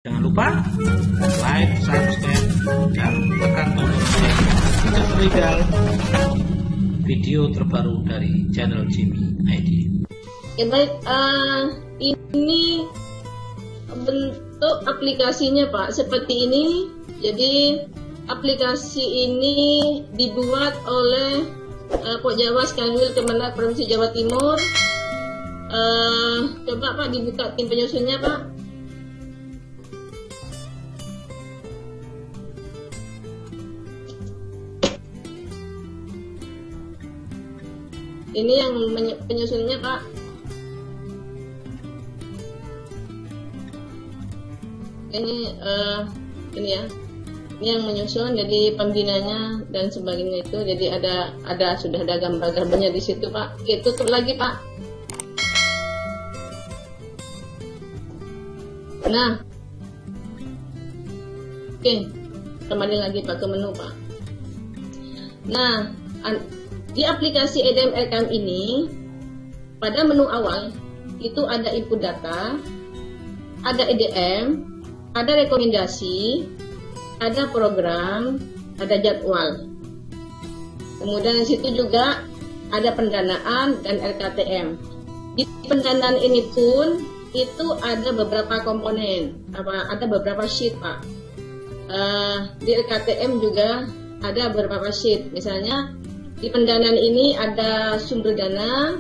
Jangan lupa like, subscribe, dan tekan tombol lonceng untuk melihat video terbaru dari channel Jimmy ID. Ya baik, ini bentuk aplikasinya Pak seperti ini. Jadi aplikasi ini dibuat oleh Pokjawa Skanwil Kemenag Provinsi Jawa Timur. Coba Pak dibuka tim penyusunnya Pak. Ini yang penyusunnya Pak. Ini ya. Ini yang menyusun, jadi pembinanya dan sebagainya itu. Jadi sudah ada gambar-gambarnya di situ Pak. Oke, tutup lagi Pak. Nah, oke, kembali lagi Pak ke menu Pak. Nah, di aplikasi EDM RKM ini, pada menu awal itu ada input data, ada EDM, ada rekomendasi, ada program, ada jadwal. Kemudian di situ juga ada pendanaan dan RKTM. Di pendanaan ini pun itu ada beberapa komponen, ada beberapa sheet Pak. Di RKTM juga ada beberapa sheet. Misalnya di pendanaan ini ada sumber dana,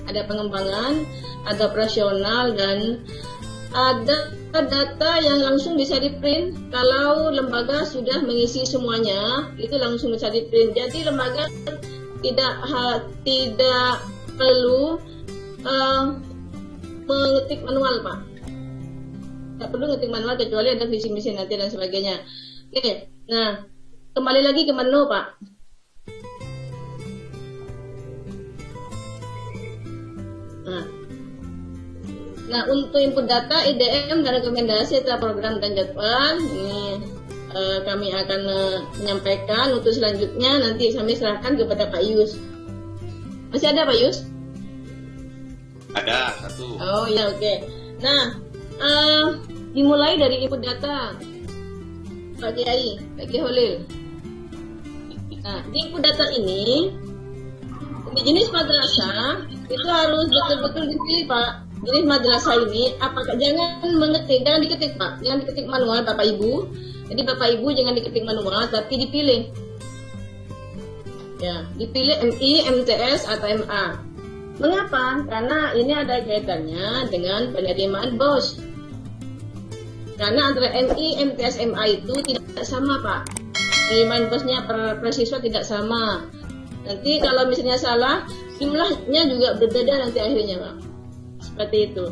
ada pengembangan, ada operasional, dan ada data yang langsung bisa di-print. Kalau lembaga sudah mengisi semuanya, itu langsung bisa di-print. Jadi lembaga tidak perlu mengetik manual Pak. Tidak perlu ngetik manual kecuali ada visi-misi nanti dan sebagainya. Oke, nah kembali lagi ke menu Pak. Nah, untuk input data, IDM dan rekomendasi serta program dan jadwal ini kami akan menyampaikan. Untuk selanjutnya nanti kami serahkan kepada Pak Yus. Masih ada Pak Yus? Ada satu. Oh ya, oke. Nah, dimulai dari input data Pak Kiai, Pak Kiai Holil. Nah, di input data ini di jenis madrasah itu harus betul-betul dipilih Pak. Jenis madrasah ini apakah jangan diketik Pak, jangan diketik manual Bapak Ibu. Jadi Bapak Ibu jangan diketik manual tapi dipilih. Ya, dipilih MI, MTS atau MA. Mengapa? Karena ini ada kaitannya dengan penerimaan BOS. Karena antara MI, MTS, MA itu tidak sama Pak. Penerimaan BOS-nya per siswa tidak sama. Nanti kalau misalnya salah, jumlahnya juga berbeda nanti akhirnya Pak. Seperti itu.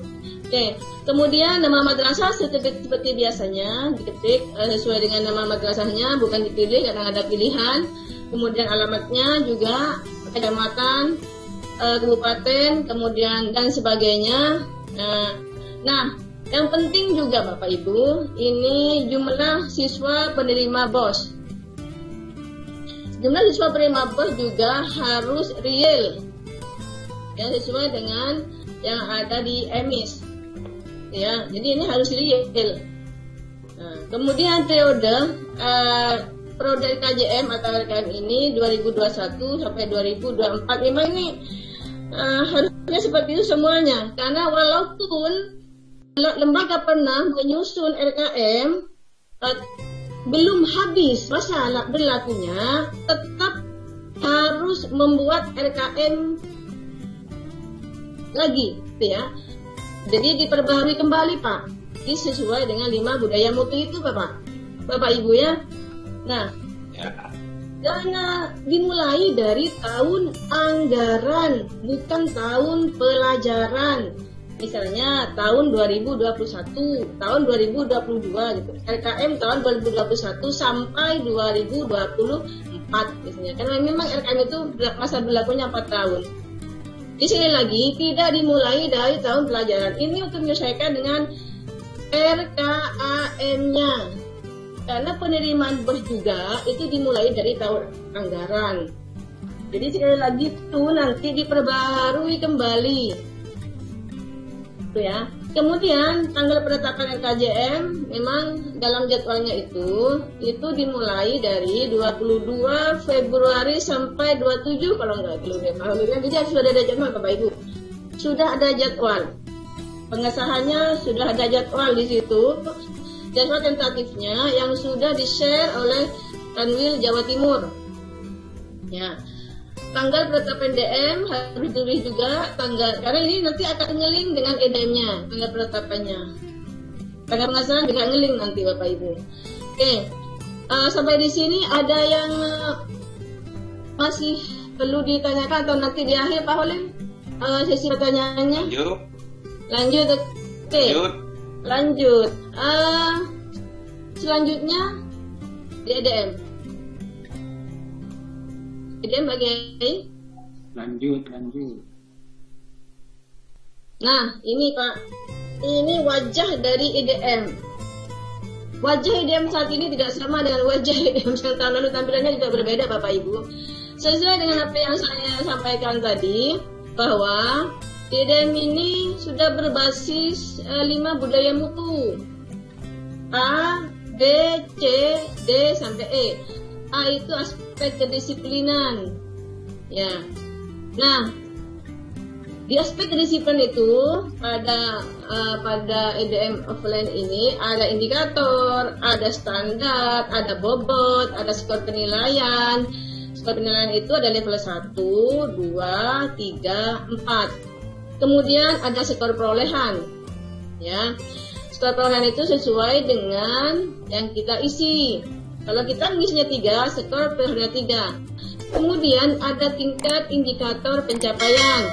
Oke, kemudian nama madrasah seperti biasanya diketik sesuai dengan nama madrasahnya, bukan dipilih karena ada pilihan. Kemudian alamatnya juga kecamatan, kabupaten, kemudian dan sebagainya. Nah, yang penting juga Bapak Ibu, ini jumlah siswa penerima BOS. Jumlah siswa penerima BOS juga harus real, ya sesuai dengan yang ada di EMIS, ya. Jadi ini harus real. Nah, kemudian periode KJM atau RKM ini 2021 sampai 2024. Memang ini harusnya seperti itu semuanya. Karena walaupun lembaga pernah menyusun RKM belum habis masa berlakunya, tetap harus membuat RKM lagi, ya. Jadi diperbaharui kembali Pak, sesuai dengan 5 budaya mutu itu Bapak Ibu ya. Nah, karena dimulai dari tahun anggaran, bukan tahun pelajaran. Misalnya tahun 2021, tahun 2022 gitu. RKM tahun 2021 sampai 2024 misalnya. Karena memang RKM itu masa berlakunya 4 tahun. Di sini lagi tidak dimulai dari tahun pelajaran. Ini untuk menyesuaikan dengan RKAM-nya. Karena penerimaan BOS juga itu dimulai dari tahun anggaran. Jadi sekali lagi itu nanti diperbaharui kembali. Itu ya. Kemudian tanggal penetapan RKJM memang dalam jadwalnya itu dimulai dari 22 Februari sampai 27 kalau nggak keliru. Jadi sudah ada jadwal Bapak Ibu. Sudah ada jadwal. Pengesahannya sudah ada jadwal di situ. Jadwal tentatifnya yang sudah di-share oleh Kanwil Jawa Timur. Ya. Tanggal penetapan DM harus ditulis juga tanggal, karena ini nanti akan ngeling dengan EDM-nya, tanggal penetapannya. Tanggal pengesahan juga ngeling nanti Bapak Ibu. Oke, sampai di sini ada yang masih perlu ditanyakan atau nanti di akhir Pak Holim sesi pertanyaannya? Lanjut. Oke. Lanjut. Selanjutnya di EDM. EDM bagian lanjut. Nah, ini Pak. Ini wajah dari EDM. Wajah EDM saat ini tidak sama dengan wajah EDM yang tahun lalu, tampilannya juga berbeda Bapak Ibu. Sesuai dengan apa yang saya sampaikan tadi, bahwa EDM ini sudah berbasis 5 budaya mutu. A, B, C, D sampai E. A itu aspek kedisiplinan. Ya. Nah, di aspek kedisiplinan itu pada EDM offline ini ada indikator, ada standar, ada bobot, ada skor penilaian. Skor penilaian itu ada level 1, 2, 3, 4. Kemudian ada skor perolehan. Ya. Skor perolehan itu sesuai dengan yang kita isi. Kalau kita ngisinya 3, skor perolehan 3. Kemudian ada tingkat indikator pencapaian.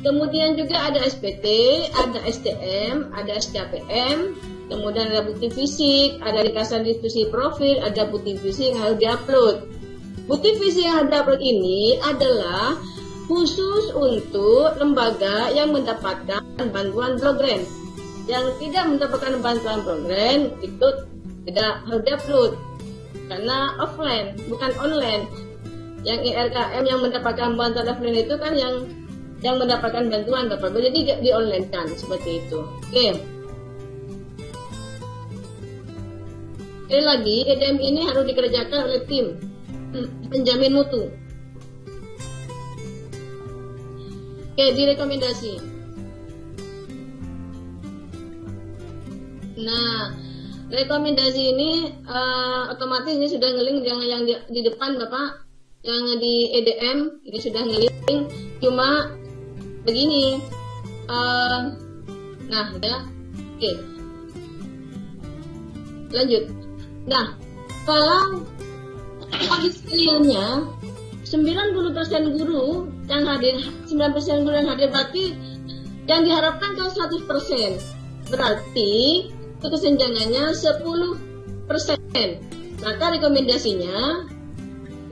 Kemudian juga ada SPT, ada STM, ada SKPM. Kemudian ada bukti fisik, ada ringkasan diskusi profil, ada bukti fisik yang harus diupload. Bukti fisik yang harus diupload ini adalah khusus untuk lembaga yang mendapatkan bantuan program. Yang tidak mendapatkan bantuan program itu tidak harus diupload karena offline, bukan online. Yang IRKM yang mendapatkan bantuan offline itu kan yang mendapatkan bantuan Bapak, jadi di online kan seperti itu. Oke. Sekali lagi, EDM ini harus dikerjakan oleh tim penjamin mutu. Oke, direkomendasi. Nah, rekomendasi ini otomatis ini sudah ngeling yang di depan Bapak, yang di EDM ini sudah ngeling, cuma begini. Nah, ya. Oke. Lanjut. Nah, kalau sekaliannya 90% guru yang hadir, 9% guru yang hadir, berarti yang diharapkan kan 100%. Berarti itu kesenjangannya 10%. Maka rekomendasinya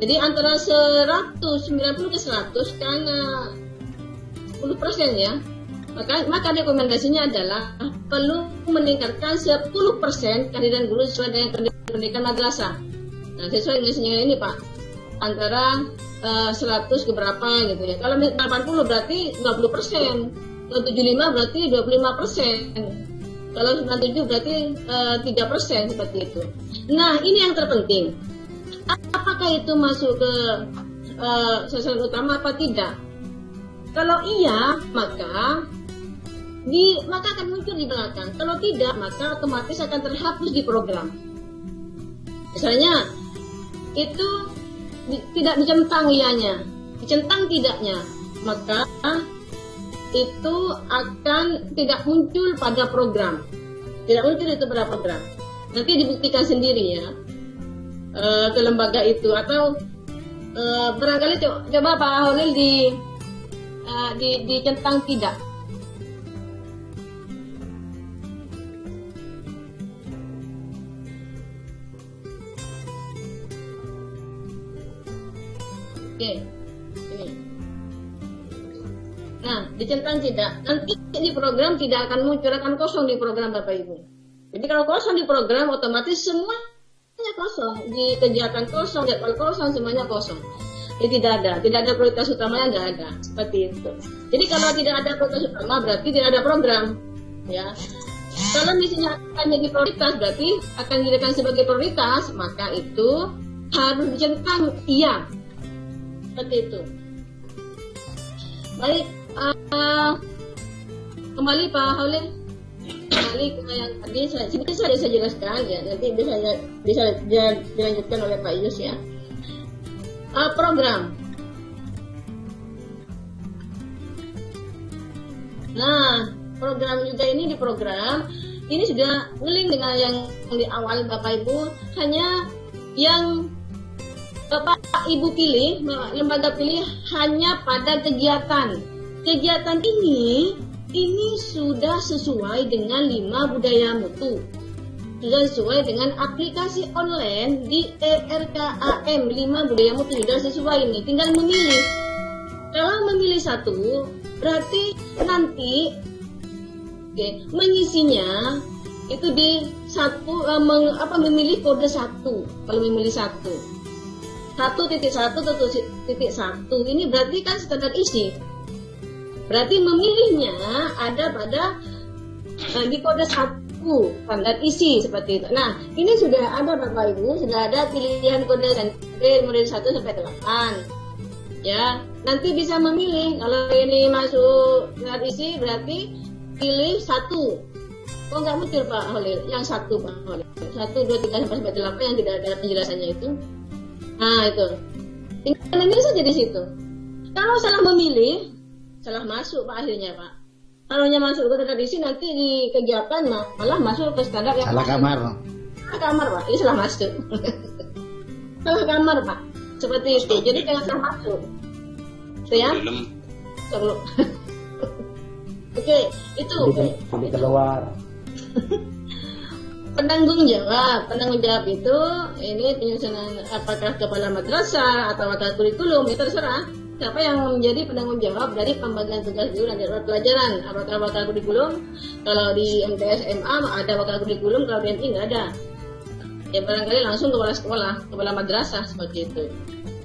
jadi antara 190 ke 100 karena 10% ya. Maka rekomendasinya adalah perlu meningkatkan 10% kehadiran guru sesuai dengan pendidikan madrasah. Nah, sesuai dengan ini Pak, antara 100 ke berapa gitu ya. Kalau 80 berarti 20%, kalau 75 berarti 25%. Kalau 97 berarti 3% seperti itu. Nah, ini yang terpenting. Apakah itu masuk ke sasaran utama apa tidak? Kalau iya, maka akan muncul di belakang. Kalau tidak, maka otomatis akan terhapus di program. Misalnya, itu tidak dicentang ianya, dicentang tidaknya, maka itu akan tidak muncul pada program. Tidak muncul itu pada program. Nanti dibuktikan sendiri ya ke lembaga itu, atau barangkali coba Pak Holil dicentang tidak. Oke, ini. Nah, dicentang tidak. Nanti di program tidak akan muncul, akan kosong di program Bapak Ibu. Jadi kalau kosong di program, otomatis semuanya kosong. Di kegiatan kosong, jadwal kosong, semuanya kosong. Jadi tidak ada prioritas utamanya, nggak ada. Seperti itu. Jadi kalau tidak ada prioritas utama, berarti tidak ada program. Ya. Kalau misinya akan jadi prioritas, berarti akan dijadikan sebagai prioritas, maka itu harus dicentang iya. Seperti itu. Baik, kembali Pak Haulil, kembali ke yang tadi saya jelaskan ya, nanti bisa dilanjutkan oleh Pak Yus ya. Program. Nah, program juga ini di program ini sudah ngeling dengan yang di awal Bapak Ibu, hanya yang Bapak Ibu pilih, lembaga pilih hanya pada kegiatan. Kegiatan ini sudah sesuai dengan 5 budaya mutu. Sudah sesuai dengan aplikasi online di ERKAM 5 budaya mutu, sudah sesuai ini. Tinggal memilih. Kalau memilih satu, berarti nanti mengisinya itu di satu memilih kode 1. Kalau memilih 1.1.1.1 ini berarti kan standar isi. Berarti memilihnya ada pada di kode 1 standar isi seperti itu. Nah, ini sudah ada Bapak Ibu, sudah ada pilihan kode model 1 sampai 8. Ya, nanti bisa memilih. Kalau ini masuk standar isi berarti pilih 1. Kok nggak muncul Pak Holil? Yang 1 Pak Holil. 1, 2, 3 sampai 8 yang tidak ada penjelasannya itu. Nah itu. Tinggal memilih saja di situ. Kalau salah memilih, salah masuk Pak akhirnya Pak. Kalau masuk ke tradisi nanti di kegiatan malah masuk ke standar yang salah kamar. Salah kamar Pak. Ini salah masuk. Salah kamar Pak. Seperti itu. Jadi jangan salah masuk. Itu ya. Sebelum. Oke, itu. Jadi keluar. Penanggung jawab itu ini penyusunan apakah kepala madrasah atau wakil kurikulum itu terserah siapa yang menjadi penanggung jawab dari pembagian tugas guru dan jadwal pelajaran. Apakah wakil kurikulum? Kalau di MTS MA ada wakil kurikulum, kalau di MI nggak ada. Ya barangkali langsung kepala sekolah, kepala madrasah seperti itu.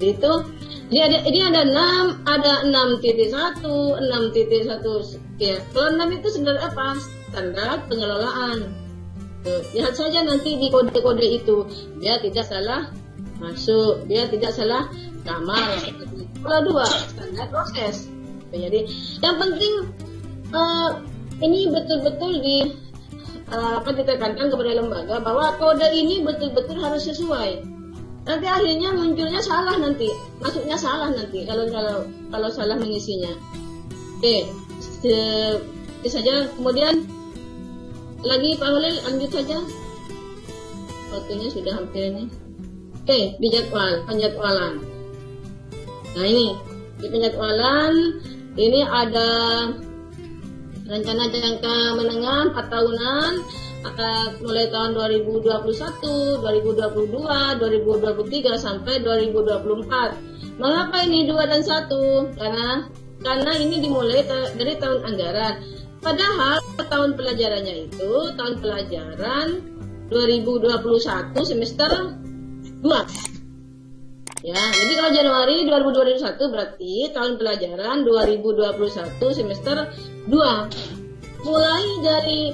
Itu ini ada 6.1, 6.1 ya. Kalau 6 itu sebenarnya apa? Standar pengelolaan. Lihat saja nanti di kode-kode itu, dia tidak salah masuk, dia tidak salah kamar. Kalau 2 standar proses. Jadi yang penting ini betul-betul ditekankan kepada lembaga bahwa kode ini betul-betul harus sesuai. Nanti akhirnya munculnya salah nanti, masuknya salah nanti kalau salah mengisinya. Oke, itu saja. Kemudian lagi Pak Holil, lanjut saja. Waktunya sudah hampir ini. Oke, di penjadwalan. Nah ini, di penjadwalan ini ada rencana jangka menengah 4 tahunan mulai tahun 2021, 2022, 2023 sampai 2024. Mengapa ini 2 dan 1? Karena ini dimulai dari tahun anggaran. Padahal tahun pelajarannya itu tahun pelajaran 2021 semester 2. Ya, jadi kalau Januari 2021 berarti tahun pelajaran 2021 semester 2. Mulai dari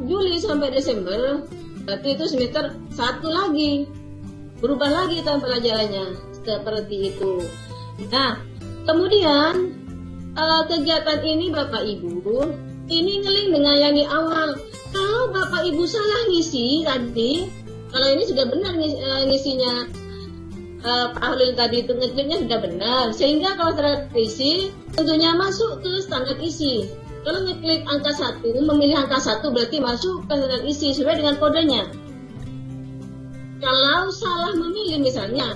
Juli sampai Desember berarti itu semester 1 lagi. Berubah lagi tahun pelajarannya seperti itu. Nah, kemudian kegiatan ini Bapak Ibu ini ngeling dengan yang di awal. Kalau Bapak Ibu salah ngisi tadi, kalau ini sudah benar ngisinya Pak Holil tadi itu ngekliknya sudah benar, sehingga kalau terisi tentunya masuk ke standar isi. Kalau ngeklik angka 1, memilih angka 1 berarti masuk ke standar isi sesuai dengan kodenya. Kalau salah memilih misalnya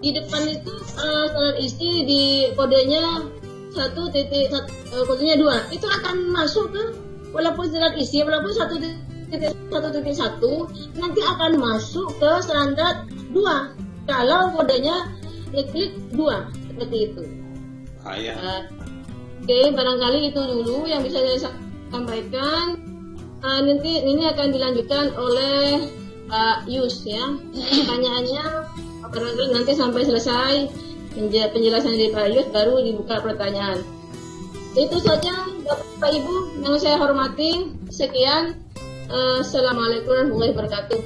di depan itu standar isi di kodenya 1 titik kodenya 2 itu akan masuk ke walaupun standar isi walaupun 1.1 nanti akan masuk ke standar 2 kalau kodenya ngeklik 2 seperti itu. Oke, barangkali itu dulu yang bisa saya sampaikan. Nanti ini akan dilanjutkan oleh Pak Yus ya. Pertanyaannya barangkali nanti sampai selesai penjelasan dari Pak Yus baru dibuka pertanyaan. Itu saja Bapak Ibu. yang saya hormati, sekian. Assalamualaikum warahmatullahi wabarakatuh.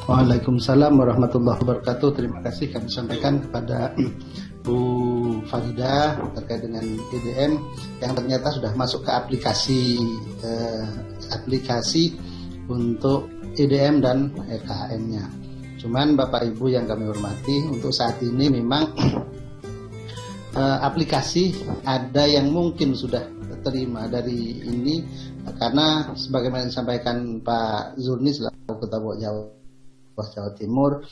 Waalaikumsalam warahmatullahi wabarakatuh. Terima kasih kami sampaikan kepada Bu Farida terkait dengan IDM yang ternyata sudah masuk ke aplikasi untuk IDM dan RKM-nya. Cuman Bapak Ibu yang kami hormati, untuk saat ini memang aplikasi ada yang mungkin sudah terima dari ini, karena sebagaimana disampaikan Pak Zurni selaku Ketua Jawa Timur,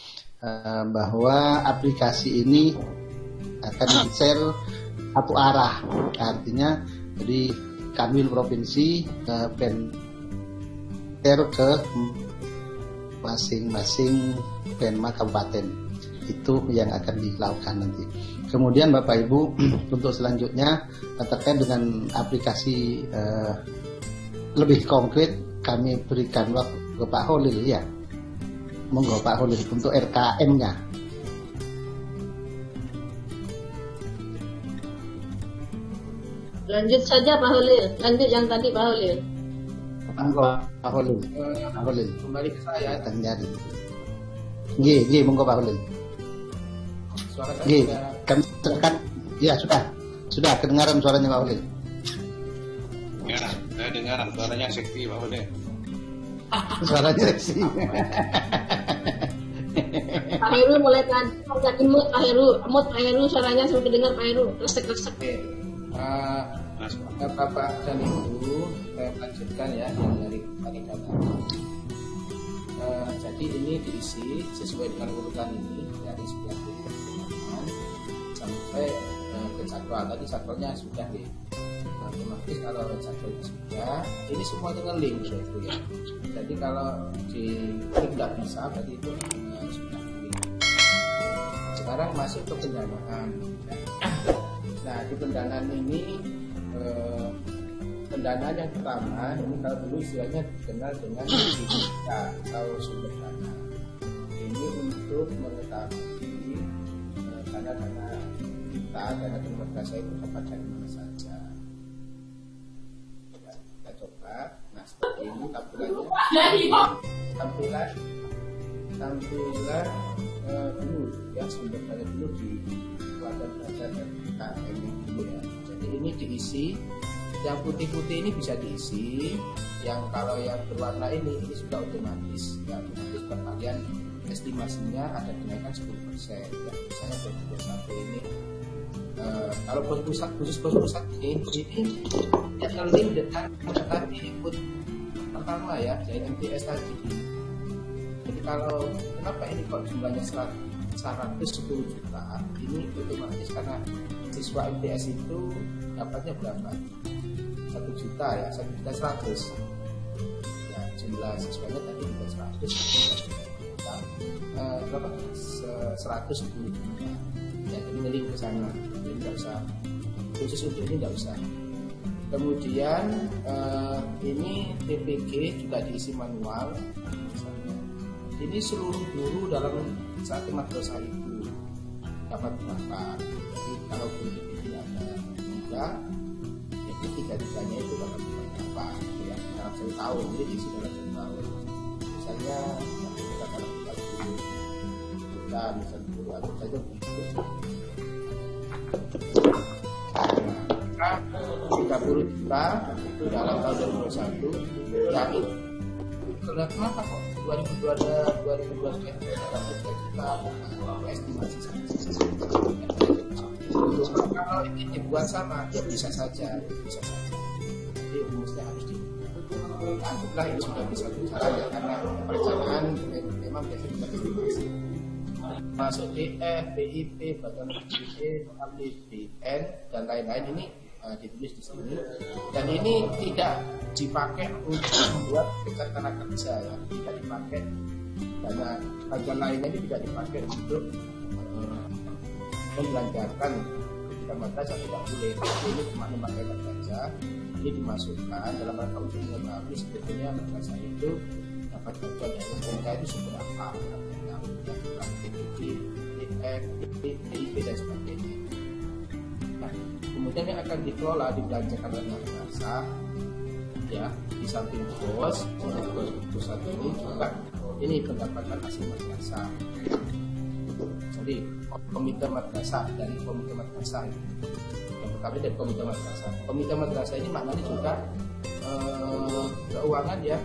bahwa aplikasi ini akan di-share satu arah, artinya dari Kanwil Provinsi ke masing-masing Penma Kabupaten, itu yang akan dilakukan nanti. Kemudian Bapak Ibu, untuk selanjutnya terkait dengan aplikasi lebih konkret, kami berikan waktu ke Pak Holil ya. Monggo Pak Holil untuk RKM-nya. Lanjut saja Pak Holil, lanjut yang tadi Pak Holil. Monggo Pak Holil. Pak Holil. Kembali ke saya. Nyari. Nggih, monggo Pak Holil. Suara saya Nggih, sudah kami tekan. Ya, sudah kedengaran suaranya Pak Holil. ya, saya dengar suaranya seksi Pak Ode. Suaranya sih. Pak Heru mulai tadi, jadi mood Pak Heru, suaranya sudah dengar Pak Heru, resek-resek. Oke, Bapak dan Ibu, saya lanjutkan ya yang dari panitia tadi. Jadi ini diisi sesuai dengan urutan ini dari 90 sampai ke jadwal. Tadi jadwalnya sudah di otomatis, kalau jadwalnya sudah, ini semua dengan link ya. Jadi kalau di link tidak bisa, berarti itu sudah di link. Sekarang masuk ke pendanaan. Nah, di pendanaan ini pendanaan yang pertama ini kalau dulu istilahnya dikenal dengan kita atau sumber dana. Ini untuk mengetahui dana-dana kita, dana keluarga saya itu dapat dari mana saja. Ya, kita coba. Nah, seperti ini tampilannya. Tampilan dulu ya, sumber dana dulu di keluarga dan KM dulu ya. Jadi ini diisi. Yang putih-putih ini bisa diisi, yang kalau yang berwarna ini sudah otomatis ya, otomatis perkalian estimasinya ada kenaikan 10% ya. Misalnya bos ini kalau khusus bos pusat ini yang link dengan tadi input pertama ya, jadi MTS tadi. Jadi kalau kenapa ini kok jumlahnya 110 juta, ini otomatis karena siswa MTS itu dapatnya berapa? 1 juta ya, 1.100.000 ya, jumlah siswanya tadi juga 100 juta, berapa? 110 juta ya, jadi ngeling ke sana, jadi nggak usah khusus untuk ini, nggak usah. Kemudian ini TPG juga diisi manual misalnya. Ini seluruh guru dalam satu madrasah itu dapat berapa, jadi kalau TPG ada 3, tiga-tiganya itu dalam berapa ya, dalam 1 tahun, jadi diisi dalam 1 tahun. Misalnya kita dalam 30 juta, misalnya guru atau saja begitu. Nah, 30 juta itu dalam tahun 2021 yang itu kenapa kok 2022 dapat 3 juta estimasi saja. Kalau ini dibuat sama ya bisa saja. Jadi rumusnya harus dianggaplah ini sudah bisa berjalan ya, karena perencanaan memang biasanya kita estimasi. Masuk DF, BIP, Badan PBB, APBN dan lain-lain ini ditulis di sini. Dan ini tidak dipakai untuk membuat rencana kerja ya, tidak dipakai, karena bagian lainnya ini tidak dipakai untuk membelanjakan ketika madrasah, tidak boleh. Ini cuma memakai saja. Ini dimasukkan dalam rangka untuk mengetahui sebetulnya madrasah itu dapat bantuan dari pemerintah itu seberapa, PIP dan sebagainya. Nah, kemudian yang akan dikelola dibelanjakan oleh madrasah ya, di samping bos pusat ini juga ini pendapatan hasil madrasah. Jadi komite madrasah, dari komite madrasah yang pertama dari komite madrasah. Komite madrasah ini maknanya juga keuangan yang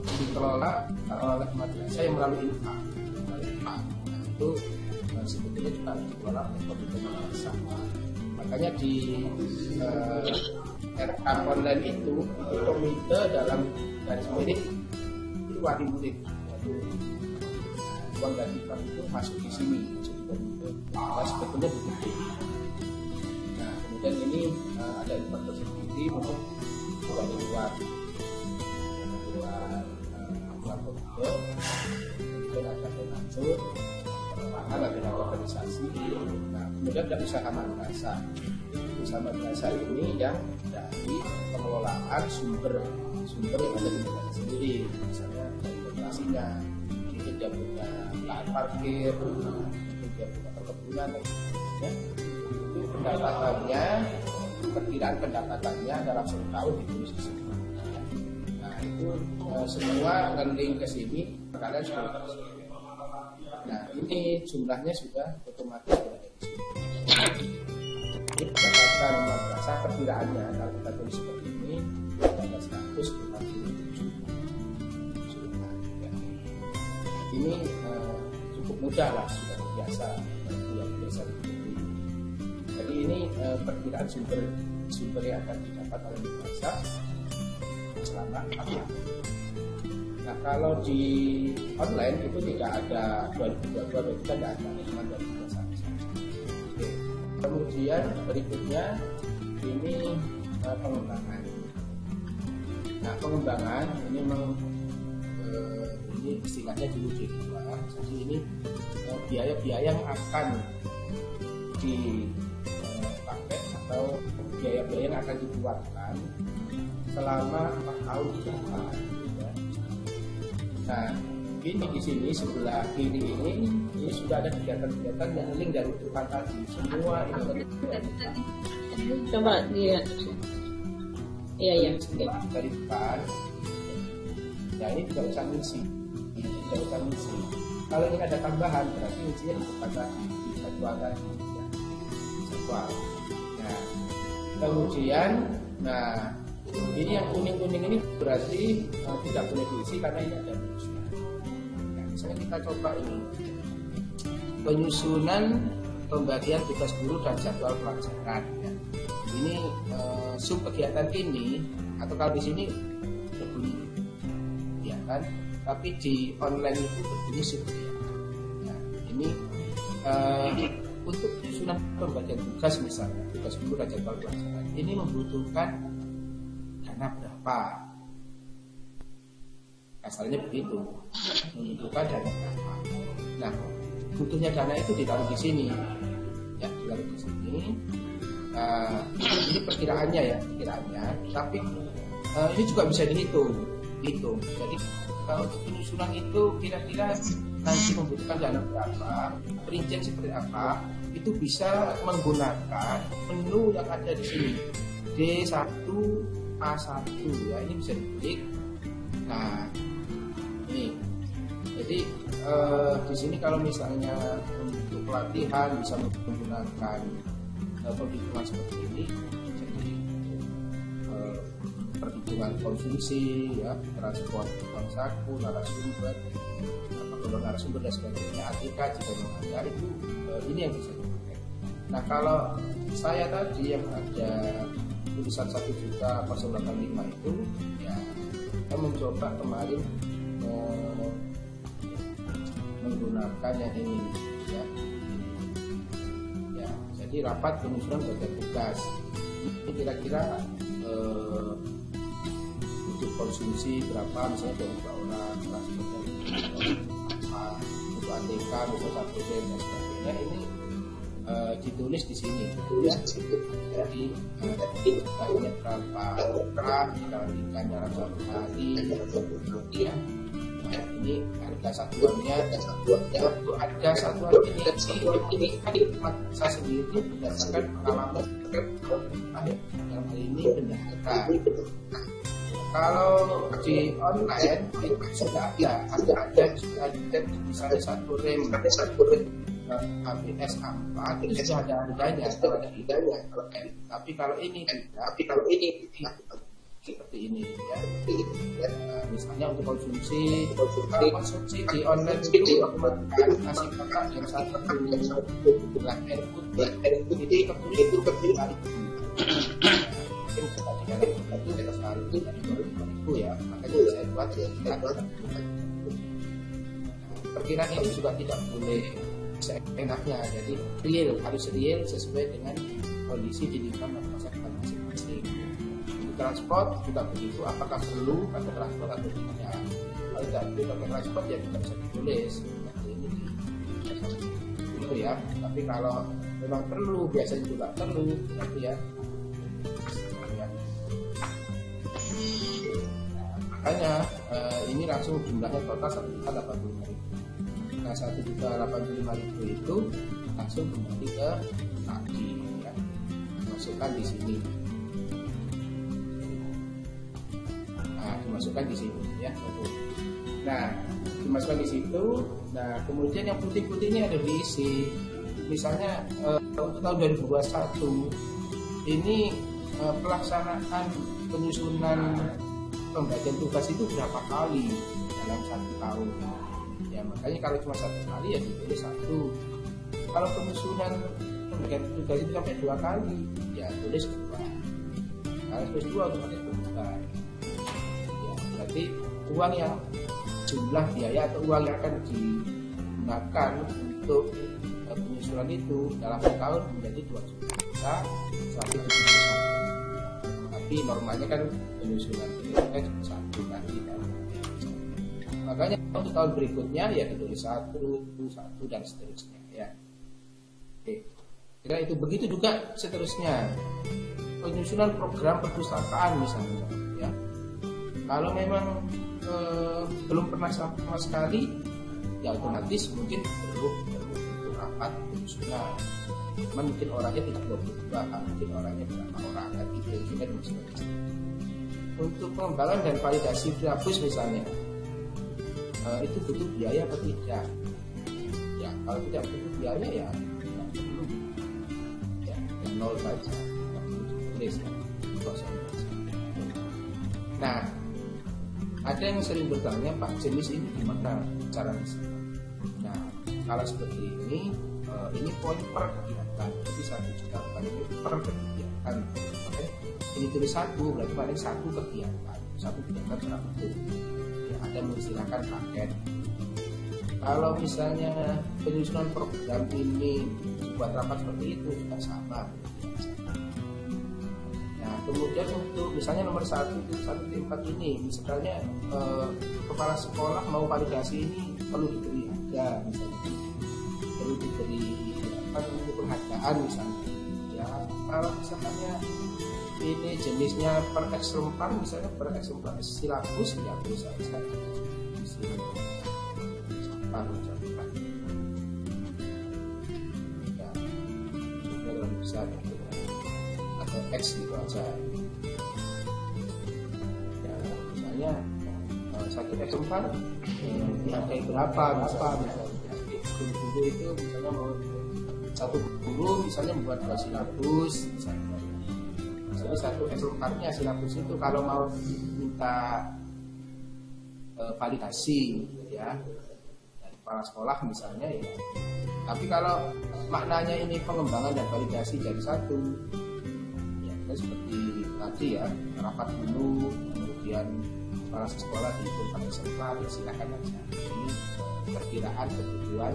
dikelola oleh madrasah yang melalui infak. Nah, itu sebetulnya juga dikelola oleh komite madrasah. Makanya di RK online itu komite dalam garis miring itu wali murid. Uang dari infak itu masuk di sini, masuk di komite. Nah, sebetulnya begitu. Nah, kemudian ini ada infak tersendiri untuk dari luar komite, kemudian ada donatur, ada organisasi. Nah, kemudian ada usaha madrasah. Usaha madrasah ini yang dari pengelolaan sumber yang ada di negara sendiri, misalnya dari operasinya, mungkin dia punya lahan parkir, mungkin dia punya perkebunan, dan sebagainya. Itu pendapatannya, perkiraan pendapatannya dalam 1 tahun ditulis di sini. Nah, itu semua ngeling ke sini, kalian sudah tahu. Nah, ini jumlahnya sudah otomatis ada di sini. Ini pendapatan madrasah perkiraannya kalau kita tulis seperti ini ada 157 juta. Ini cukup mudah lah, sudah biasa yang biasa begitu. Jadi ini perkiraan sumber yang akan didapat oleh madrasah selama 4 tahun. Nah, kalau di online itu tidak ada 2022 kita tidak ada, cuma 2021. Oke. Kemudian berikutnya ini pengembangan. Nah, pengembangan ini ini istilahnya dulu D2. Jadi ini biaya-biaya yang akan dipakai atau biaya-biaya yang akan dikeluarkan selama 4 tahun ke depan. Nah, ini di sini sebelah kiri ini sudah ada kegiatan-kegiatan yang link dari depan tadi. Semua ini coba dia. Iya. Semua dari depan. Nah, ini tidak usah ngisi. Kalau ini ada tambahan, berarti isinya di depan tadi, di jadwal tadi. Jadwal. Nah, kemudian, ini yang kuning-kuning ini berarti tidak boleh diisi karena ini ada penyusunan. Nah, misalnya kita coba ini penyusunan pembagian tugas guru dan jadwal pelajaran. Ya. Ini sub kegiatan ini atau kalau di sini berbunyi, ya kan? Tapi di online itu berbunyi sub kegiatan. Nah, ini untuk penyusunan pembagian tugas misalnya tugas guru dan jadwal pelajaran ini membutuhkan dana berapa? Asalnya begitu, membutuhkan dana berapa. Nah, butuhnya dana itu ditaruh di sini, ya ditaruh di sini. Ini perkiraannya ya, Tapi ini juga bisa dihitung. Jadi kalau untuk penyusunan itu kira-kira nanti membutuhkan dana berapa, perincian seperti apa, itu bisa menggunakan menu yang ada di sini D1 A1 ya, ini bisa diklik. Nah, ini jadi di sini kalau misalnya untuk pelatihan bisa menggunakan perhitungan seperti ini. Jadi perhitungan konsumsi ya, transport uang saku, narasumber dan sebagainya, ATK jika ada itu ini yang bisa dipakai. Nah, kalau saya tadi yang ada tulisan 1.085 itu ya, saya mencoba kemarin menggunakan yang ini ya. Jadi rapat penyusunan bagian tugas ini kira-kira untuk konsumsi berapa, misalnya dari 2 orang, transportnya untuk ATK misalnya 1 dan sebagainya, ini ditulis di sini ya. Jadi tanya berapa orang dikalikan dalam 1 hari ya. Nah, ini harga satuannya harga satuan ini saya sendiri berdasarkan pengalaman dalam hal ini bendahara. Kalau di online itu sudah ada misalnya satu rem ABS A4 itu ada harganya kalau tapi kalau ini tidak seperti ini ya. Misalnya untuk konsumsi di online itu menggunakan nasi kotak yang satu black air putih itu kecil mungkin kita sehari itu ya, makanya saya buat perkiraan ini juga tidak boleh seenaknya, jadi harus real sesuai dengan kondisi di lingkungan masyarakat masing-masing. Untuk transport juga begitu, apakah perlu pakai transport atau tidak. Kalau tidak perlu pakai transport ya tidak bisa ditulis ini itu ya. Tapi kalau memang perlu, biasanya juga perlu gitu ya. Makanya ini langsung jumlahnya total 1.085.000. Nah 1.085.000 itu langsung kembali ke tadi ya, masukkan di sini. Nah dimasukkan di sini ya. Nah dimasukkan di situ. Nah kemudian yang putih-putih ini ada diisi. Misalnya untuk tahun 2021 ini pelaksanaan penyusunan pembagian tugas itu berapa kali dalam 1 tahun ya, makanya kalau cuma 1 kali ya ditulis 1. Kalau penyusunan pembagian tugas itu sampai 2 kali ya tulis 2. Kalau tulis 2 otomatis berubah ya, berarti uang yang jumlah biaya atau uang yang akan digunakan untuk penyusunan itu dalam 1 tahun menjadi 2.171.000. Tapi normalnya kan penyusunan cuma 1 kali kan. Makanya untuk tahun berikutnya ya ditulis 1 dan seterusnya ya. Oke. Kira itu begitu juga seterusnya. Penyusunan program perpustakaan misalnya ya. Kalau memang belum pernah sama sekali ya otomatis mungkin perlu rapat penyusunan. Mungkin orangnya tidak 22, mungkin orangnya berapa orang kan itu juga disebut. Untuk pengembangan dan validasi silabus misalnya itu butuh biaya atau tidak? Ya kalau tidak butuh biaya ya perlu ya nol saja, tulis ya. Nah ada yang sering bertanya, Pak jenis ini gimana cara isi? Nah kalau seperti ini poin per kegiatan, jadi 1 juta itu per kegiatan. Makanya ini tulis 1 berarti paling 1 kegiatan, 1 kegiatan berapa itu? Ya, ada mengistilahkan paket. Kalau misalnya penyusunan program ini buat rapat seperti itu juga sama. Nah kemudian untuk misalnya nomor 1 ini, misalnya kepala sekolah mau validasi ini perlu diberi harga misalnya. Perlu diberi penghargaan misalnya ya. Kalau misalnya ini jenisnya per eksemplar misalnya per eksemplar silabus ya bisa ya kalau bisa atau X gitu aja ya. Misalnya 1 eksemplar dihargai berapa misalnya guru itu misalnya mau 1 guru misalnya membuat 2 silabus misalnya. Jadi 1 eksemplarnya silabus itu kalau mau minta validasi ya dari kepala sekolah misalnya ya. Tapi kalau maknanya ini pengembangan dan validasi jadi 1 ya kita seperti tadi ya rapat dulu kemudian kepala sekolah dihitung pada eksemplar ya silakan aja. Ini perkiraan kebutuhan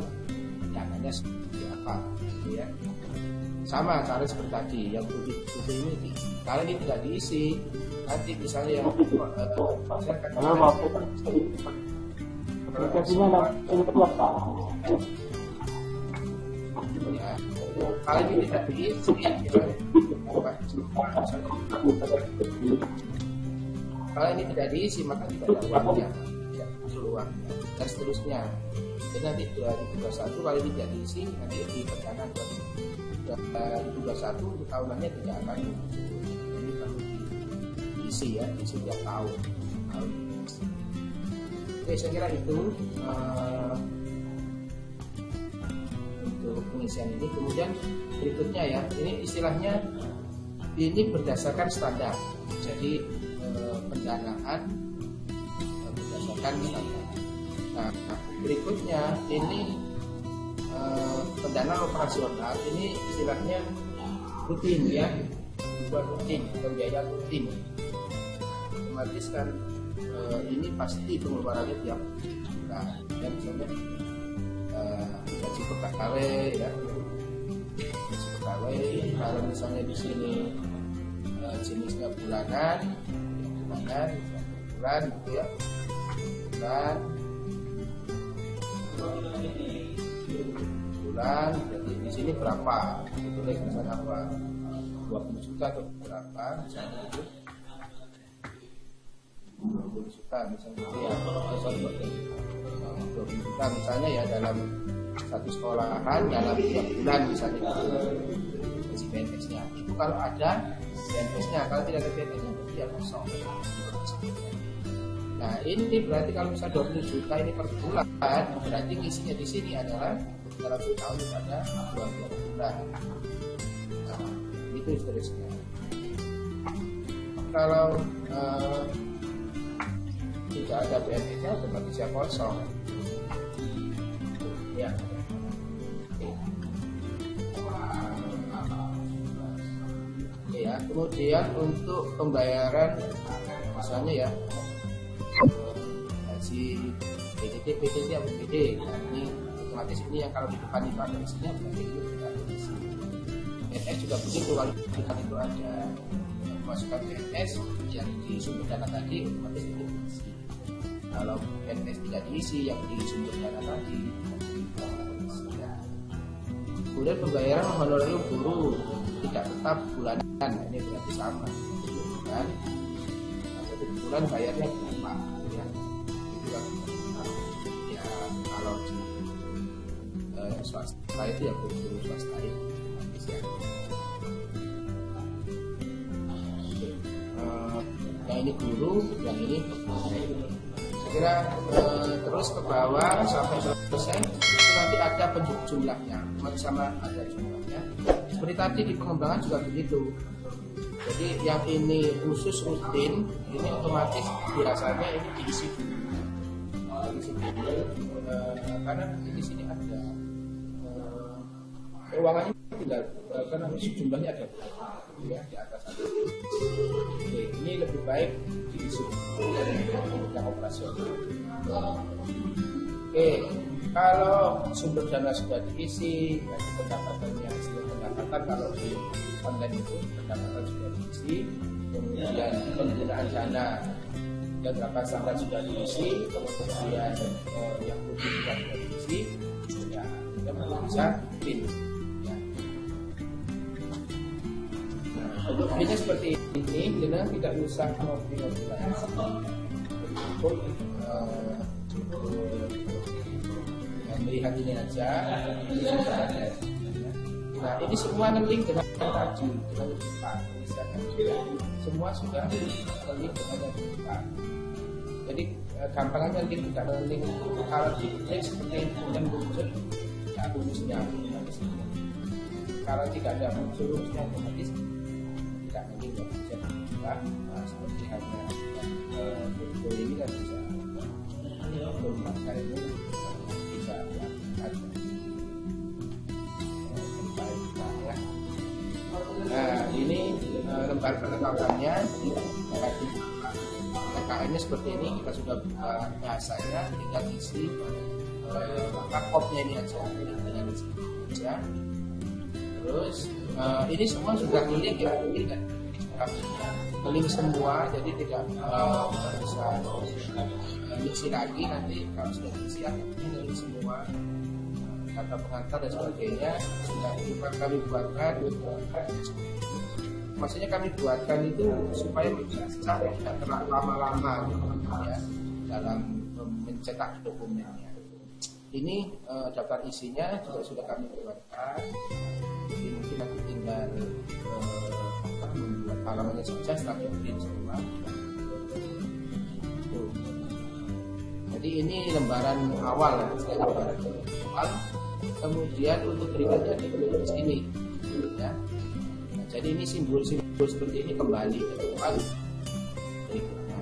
dananya seperti apa ya. Sama cara seperti tadi yang putih ini kalau ini tidak diisi nanti misalnya yang masyarakat ya, kalau ini tidak diisi kalau ini tidak diisi maka tidak ada uangnya tidak muncul uangnya dan seterusnya. Jadi nanti 2021 kalau ini tidak diisi nanti di perencanaan 2021 untuk tahunannya tidak akan muncul. Ini perlu diisi ya, diisi tiap tahun. Oke, saya kira itu untuk pengisian ini. Kemudian berikutnya ya, ini istilahnya ini berdasarkan standar. Jadi pendanaan berdasarkan standar. Nah, berikutnya ini pendanaan operasional, ini istilahnya rutin ya, bukan rutin, pembiayaan rutin. Otomatis kan ini pasti pengeluarannya tiap bulan. Ya, misalnya gaji pegawai ya, gaji pegawai. Kalau misalnya di sini jenisnya bulanan, bulan gitu ya, bulan. Jadi di sini berapa? Ditulis misalnya apa? 20 juta atau berapa? Misalnya itu 20 juta misalnya itu ya. 20 juta misalnya ya dalam satu sekolahan dalam 3 bulan misalnya gaji PNS-nya. Itu kalau ada PNS-nya, kalau tidak ada PNS-nya dia kosong. Nah ini berarti kalau misalnya 20 juta ini per bulan, berarti isinya di sini adalah dalam setahun ada 20 bulan. Nah, itu seterusnya. Kalau tidak ada PNS-nya otomatis ya kosong. Ya. Ya, kemudian untuk pembayaran misalnya ya gaji PDT atau PD, nah ini otomatis ini yang kalau di depan itu ada isinya berarti itu tidak ada isi. PNS juga begitu, kalau di depan itu ada pemasukan PNS yang di sumber dana tadi otomatis itu diisi. Kalau PNS tidak diisi yang di sumber dana tadi ya. Kemudian pembayaran honorarium guru tidak tetap bulanan, nah, ini berarti sama bulan. Satu bulan bayarnya berapa ya? Itu kan ya kalau di swasta itu ya guru swasta itu ya. Yang ini guru, yang ini pegawai. Saya kira terus ke bawah sampai selesai itu nanti ada jumlahnya, sama ada jumlahnya. Seperti tadi di pengembangan juga begitu. Jadi yang ini khusus rutin, ini otomatis biasanya ini diisi dulu, karena di sini ada keuangannya tinggal karena jumlahnya ada ya di atas ada. Oke, ini lebih baik diisi yang operasional. Oke, kalau sumber dana sudah diisi, nanti pendapatannya hasil pendapatan kalau di online itu pendapatan sudah diisi, kemudian penggunaan dana dan berapa standar sudah diisi, kemudian yang putih juga sudah diisi, ya kita bisa pin. Ya. Nah, untuk pinnya seperti ini, kita tidak usah ngopi-ngopi lagi. Melihat ini aja, ini sudah ada. Nah, ini semua link dengan tadi, dengan Jepang. Semua sudah link dengan Jepang. Jadi gampangnya link tidak link. Kalau di link seperti yang muncul, ya rumusnya. Kalau tidak ada muncul rumusnya otomatis tidak link ya bisa dibuka. Nah, seperti halnya buku ini kan bisa menggunakan ini. Nah ini lembar perlengkapannya PKN-nya seperti ini, kita sudah buka bahasanya, tinggal isi kopnya ini aja, tinggal isi aja. Terus ini semua sudah link ya, link kan link semua, jadi tidak bisa isi lagi nanti kalau sudah diisi akhirnya link semua. Kata pengantar dan sebagainya sudah kami buatkan. Maksudnya kami buatkan itu supaya tidak terlalu lama-lama ya dalam mencetak dokumennya. Ini daftar isinya juga sudah kami buatkan. Jadi mungkin nanti tinggal membuat halamannya saja setelah diprint semua. Tuh. Jadi ini lembaran awal ya, lembaran awal. Kemudian untuk berikutnya di sini ya. Nah, jadi ini simbol-simbol seperti ini kembali ke awal berikutnya.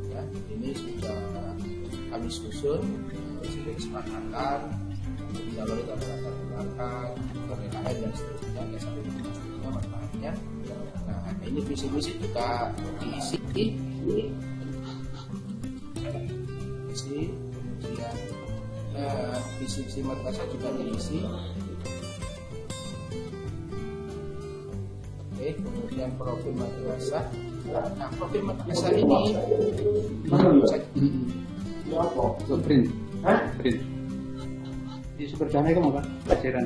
Ya, ini sudah kami susun sebagai kesepakatan, dilalui dalam latar belakang, kerelaan dan seterusnya, ya sampai seterusnya manfaatnya. Nah, ini visi-visi juga diisi, kemudian visi-visi madrasah juga diisi. Oke, kemudian profil madrasah. Nah, profil madrasah ini print. Print. Di Superdana itu apa? Pelajaran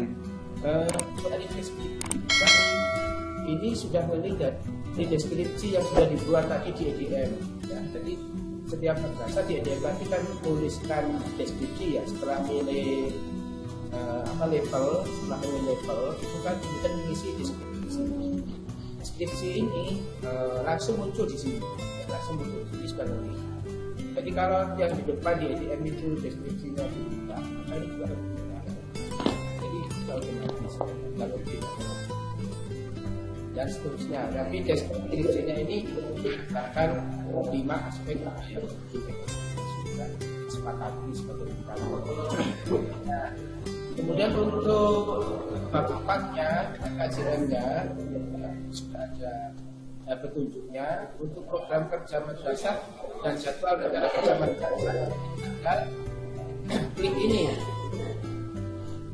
ini sudah melihat di deskripsi yang sudah dibuat tadi di EDM. Ya, jadi setiap madrasah di EDM tadi kan menuliskan deskripsi ya setelah nilai level, setelah nilai level itu kan kita mengisi deskripsi. Deskripsi ini langsung muncul di sini, langsung muncul di sini sudah terlihat. Jadi kalau yang di depan di EDM itu deskripsinya dibuka, maka ini juga terbuka. Jadi otomatis kalau tidak dan seterusnya. Tapi deskripsinya ini akan 5 aspek yang sudah disepakati sebagai nah, kemudian untuk bab 4-nya KJM-nya sudah ada petunjuknya untuk program kerja madrasah dan jadwal negara kerja madrasah. Dan klik ini,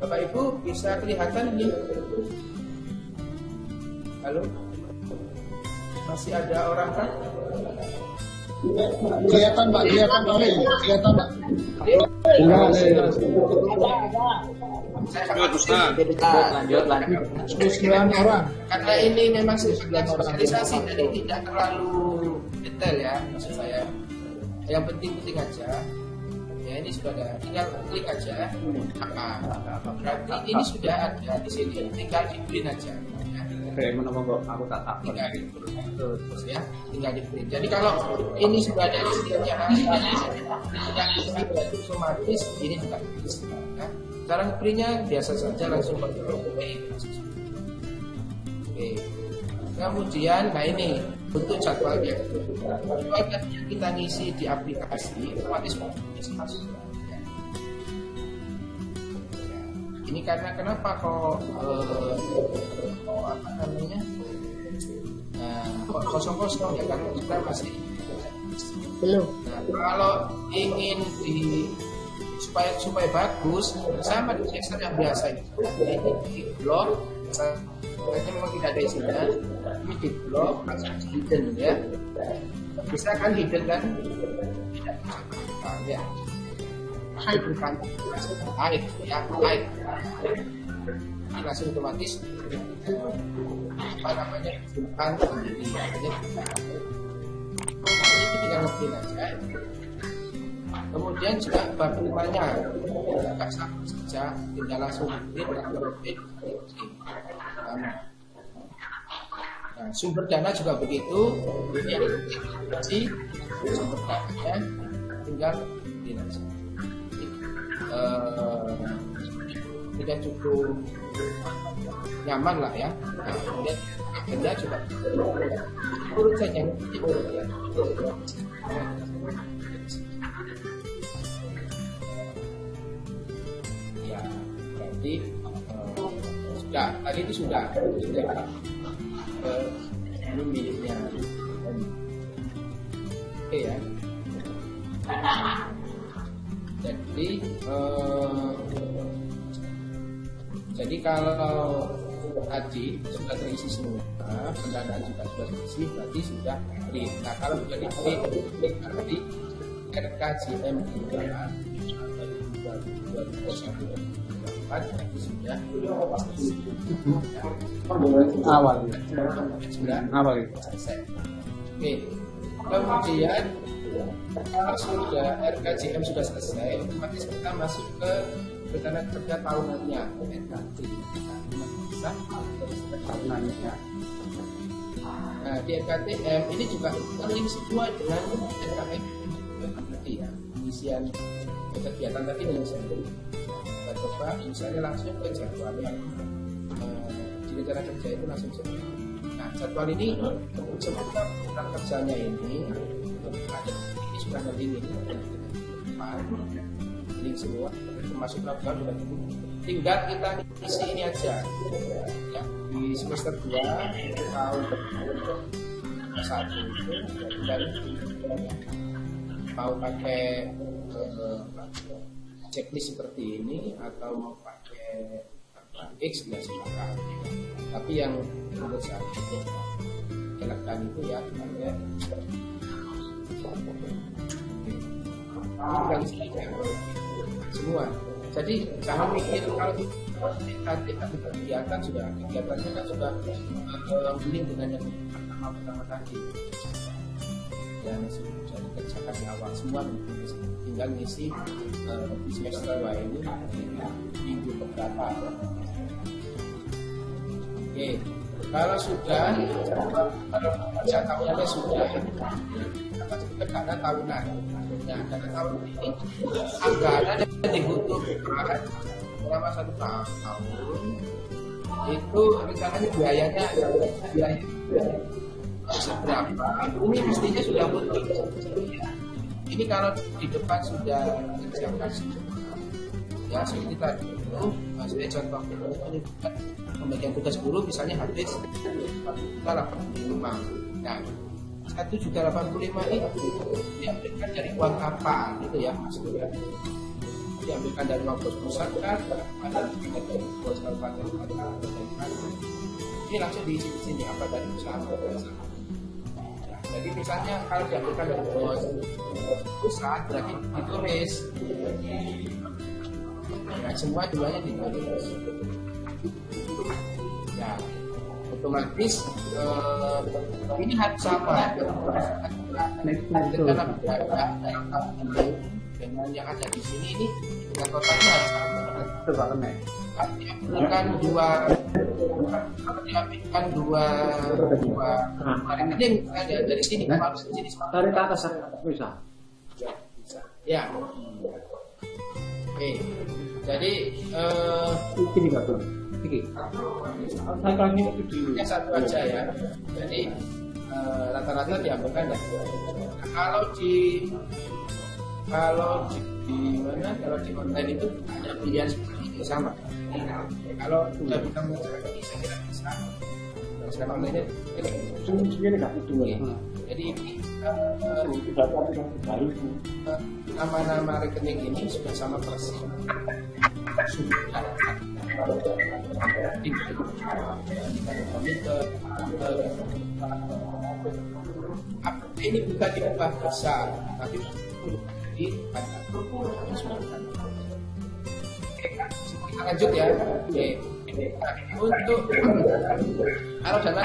Bapak Ibu bisa kelihatan ini. Halo, masih ada orang kan? Kelihatan Pak, kelihatan Pak. Lanjut. Karena ini memang sifatnya sosialisasi, jadi tidak terlalu detail ya, maksud saya. Yang penting-penting aja. Ya ini sudah ada, tinggal klik aja. Berarti ini sudah ada di sini, tinggal di print aja. Kayak mana kok aku tak tahu. Tinggal di print terus ya, tinggal di print. Jadi kalau ini sudah ada di sini, tidak berarti otomatis ini juga bisa. Ya. Cara ngeprintnya biasa saja langsung pakai Oke. Kemudian, nah ini untuk jadwalnya. Jadwalnya yang kita ngisi di aplikasi otomatis masuk. Ini karena kenapa kok apa namanya kosong-kosong ya karena kita masih belum. Nah, kalau ingin supaya bagus sama di Excel yang biasa itu ini di blok misalnya memang tidak ada isinya ini di blok langsung hidden ya bisa kan hidden kan tidak bisa ya bukan air ya air ini langsung otomatis apa namanya bukan sendiri artinya bukan ini tinggal ngerti aja. Kemudian juga bab 5-nya agak sama saja, tinggal langsung nah, sumber dana juga begitu. Ini yang kasih sumber dananya tinggal dinasi. Tidak cukup nyaman lah ya. Nah, kemudian akhirnya juga urut saja ya. Jadi sudah tadi itu sudah ini miliknya oke ya. Jadi kalau tadi sudah terisi semua, pendanaan juga sudah terisi, berarti sudah clear. Nah kalau sudah di clear berarti RKJM itu sudah awal selesai. Oke. Kemudian kalau sudah RKJM sudah selesai, otomatis kita masuk ke rencana kerja tahunannya RKJ. Bisa tahunannya. Nah, di LKTM ini juga terlink semua dengan LKM tadi ya, pengisian kegiatan tadi dengan sendiri. Kita coba misalnya langsung ke jadwal yang di rencana kerja itu langsung jadwal. Nah, jadwal ini sebetulnya program kerjanya ini ada ini sudah ada link semua, termasuk program sudah tinggal kita isi ini aja ya, di semester 2 tahun 1 itu dan mau pakai checklist seperti ini atau mau pakai X ya silakan, tapi yang menurut saya itu elegan itu ya pakai ini semua. Jadi jangan mikir kalau kita kegiatan sudah kegiatannya kan sudah link dengan yang pertama tadi yang sudah dikerjakan di awal semua, tinggal ngisi di semester 2 ini minggu keberapa. Oke, kalau sudah baca tahunannya sudah karena tahunan. Nah, karena tahun ini anggaran yang dibutuhkan selama 1 tahun itu rencananya biayanya seberapa? Ini mestinya sudah butuh. Ini kalau di depan sudah disiapkan ya seperti tadi itu saya contoh pembagian tugas guru misalnya habis 1.85. Nah, 1.85 itu diambilkan dari uang apa gitu ya maksudnya, diambilkan dari uang pos pusat kan, ada dari pos kabupaten kota. Ini langsung diisi di sini apa dari usaha. Nah, jadi misalnya kalau diambilkan dari pos pusat berarti ditulis. Nah, semua jumlahnya ditulis. Ya, otomatis ini harus sama dengan yang ada di sini ini dengan totalnya harus sama. Diambilkan dua rekening dari sini harus di sini dari ke atas bisa. Ya. Oke. Jadi ini bagus. Yang satu aja ya. Jadi rata-rata diambilkan dari. Kalau di mana? Kalau di online itu ada pilihan seperti itu sama. Kalau sudah bisa mengerti, saya kira bisa. Sekarang online jadi ini nama-nama rekening ini sudah sama persis. Ini bukan diubah besar, tapi di kita lanjut ya. Oke. Untuk kalau dana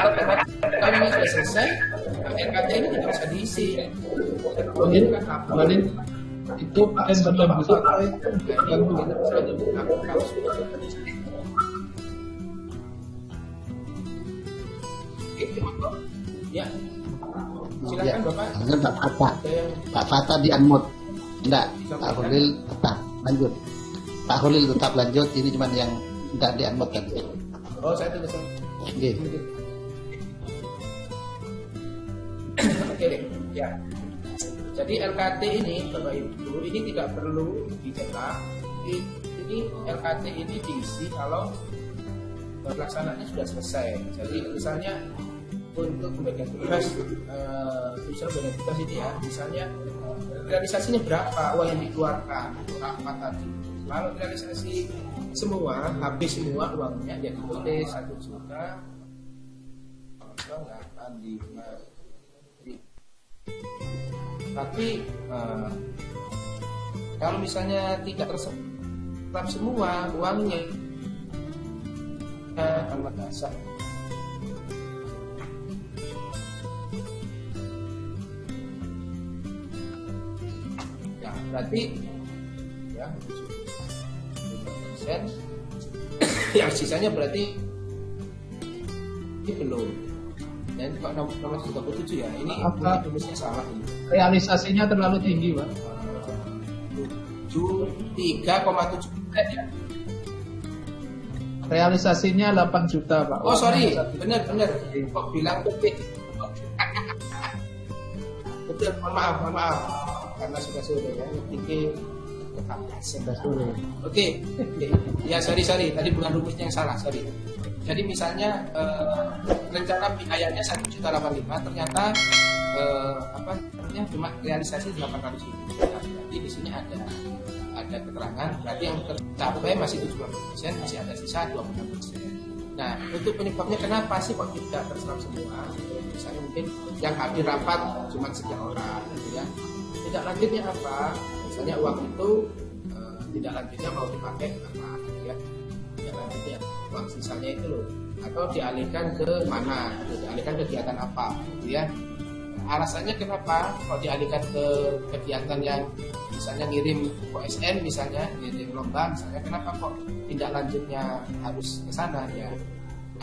kami ini sudah selesai, RKT ini tidak bisa diisi. Kemudian itu betul-betul ya. Silakan Bapak. Pak Fata di unmute. Enggak, Pak Hulil tetap lanjut. Pak Hulil tetap lanjut. Ini cuma yang enggak di unmute tadi. Oh, saya tulis. Oke. Oke deh. Ya. Jadi LKT ini Bapak Ibu ini tidak perlu dicetak. Ini LKT ini diisi kalau pelaksanaannya sudah selesai. Jadi misalnya untuk pembagian tugas, unsur pembagian tugas ini ya, misalnya realisasinya berapa uang yang dikeluarkan untuk apa tadi. Kalau realisasi semua, habis semua uangnya, ya ditulis 1 juta. Tapi kalau misalnya tidak terserap semua uangnya, akan dasar. Ya, berarti ya 5%. Yang sisanya berarti ini belum. Dan kok nomor 37 ya, ini Apa? tulisnya salah ini. Realisasinya terlalu tinggi, Pak. 3,7 ya. Realisasinya 8 juta, Pak. Oh sorry, benar. Kok bilang betul? Betul, mohon maaf. Karena sudah sore ya, ngetiknya Sudah sore. Oke, ya sorry, tadi bukan rumusnya yang salah, sorry. Jadi misalnya rencana biayanya 1.085, ternyata cuma realisasi 800 ribu. Nah, berarti di sini ada keterangan, berarti yang tercapai masih 70%, masih ada sisa 20%. Nah, untuk penyebabnya kenapa sih kok tidak terserap semua? Misalnya mungkin yang hadir rapat cuma 3 orang, gitu ya. Tidak lanjutnya apa? Misalnya uang itu tidak lanjutnya mau dipakai apa, gitu ya. Tidak lanjutnya uang sisanya itu loh, atau dialihkan ke mana? Dialihkan kegiatan apa, gitu ya. Alasannya kenapa kok dialihkan ke kegiatan yang misalnya ngirim OSN, misalnya ngirim lomba, misalnya kenapa kok tindak lanjutnya harus ke sana ya?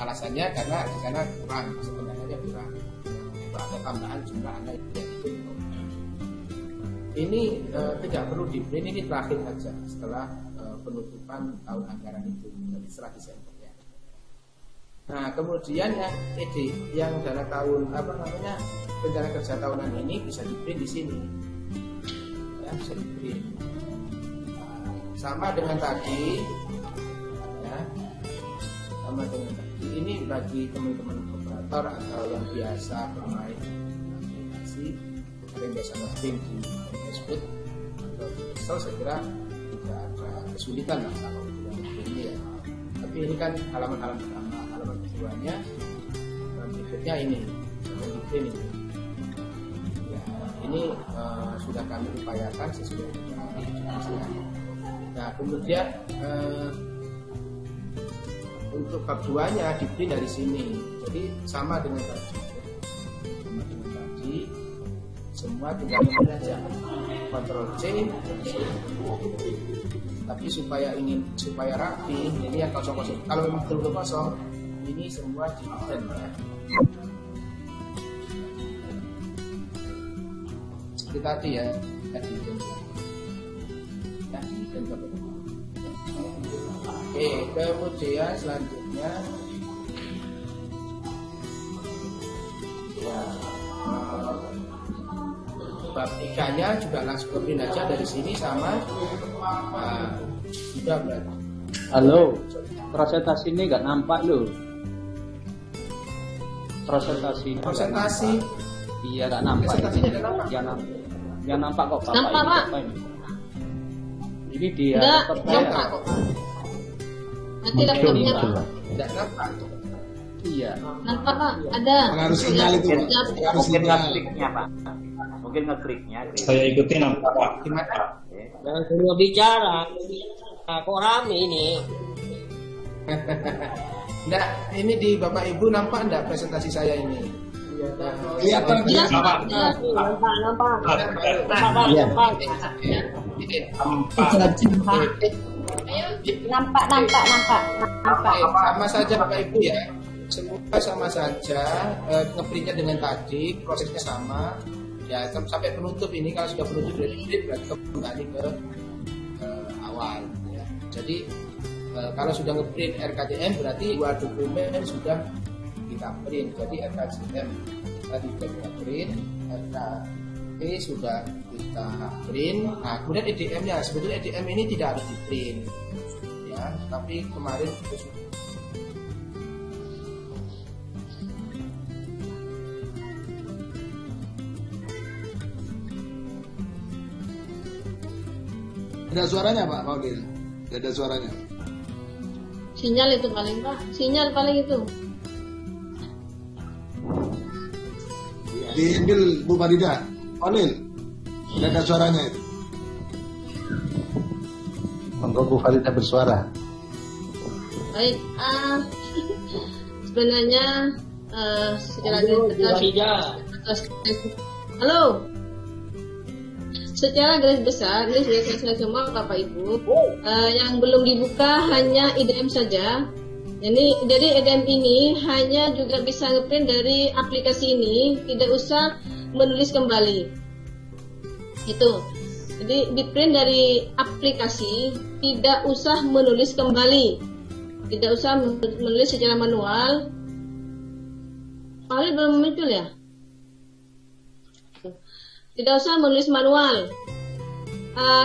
Alasannya karena di sana kurang, sebenarnya kurang. Itu ada tambahan jumlah anak yang itu. Ini tidak perlu di-print, ini terakhir saja setelah penutupan tahun anggaran itu, jadi setelah Desember ya. Nah kemudian yang yang dana tahun rencana kerja tahunan ini bisa di-print di sini. Bisa di-print. Sama dengan tadi ya, sama dengan tadi ini bagi teman-teman operator atau yang biasa bermain aplikasi, yang biasa nge-print di Facebook atau di Excel, saya kira tidak ada kesulitan lah kalau ini ya. Tapi ini kan halaman pertama, halaman keduanya, halaman berikutnya ini yang di-print ini. Ini sudah kami upayakan sesuai dengan diskusikan. Nah kemudian untuk bab 2-nya di-print dari sini, jadi sama dengan tadi, semua tinggal memilih aja Ctrl C, tapi supaya rapi, jadi yang kosong-kosong, kalau memang betul kosong, ini semua di-print ya. Tadi ya, Oke, kemudian selanjutnya ya, bab 3-nya juga langsung ke-print aja dari sini sama sudah berarti. Halo, presentasi ini nggak nampak loh. Presentasi. Iya nggak nampak. Presentasinya nggak nampak. Yang nampak kok Bapak. Nampak, Pak. Ini dia. Enggak, nampak kok. Nanti laptopnya Pak. Tidak nampak. Iya. Nampak Pak, ada. Pengaruh sinyal itu, Pak. Pengaruh Mungkin sinyal. ngekliknya Pak. Mungkin ngekliknya. Saya ikutin nampak Pak. Gimana? Jangan semua bicara. Kok rame ini? Enggak, ini di Bapak Ibu nampak enggak presentasi saya ini? Kelihatan Jelas, Nampak. jelas. Nampak. Iya. Nampak. Sama saja Bapak Ibu ya. Semua sama saja, ngeprintnya dengan tadi, prosesnya sama. Ya sampai penutup ini, kalau sudah penutup dari berarti kembali ke awal. Ya. Jadi kalau sudah ngeprint RKJM berarti dua dokumen sudah kita print. Jadi RKJM tadi sudah kita print, RKP sudah kita print. Nah kemudian EDM-nya, sebetulnya EDM ini tidak harus di print, ya. Tapi kemarin itu sudah. Ada suaranya Pak Maudil? Tidak ada suaranya. Sinyal itu paling Pak, sinyal paling itu. Diambil Bu Farida. Maudil, tidak ada suaranya itu. Monggo Bu Farida bersuara. Baik, sebenarnya secara halo. Secara garis besar semua Bapak Ibu, yang belum dibuka hanya IDM saja, Jadi EDM ini hanya juga bisa ngeprint dari aplikasi ini, tidak usah menulis kembali. Itu. Jadi di-print dari aplikasi, tidak usah menulis kembali. Tidak usah menulis secara manual. Paling belum muncul ya? Tidak usah menulis manual.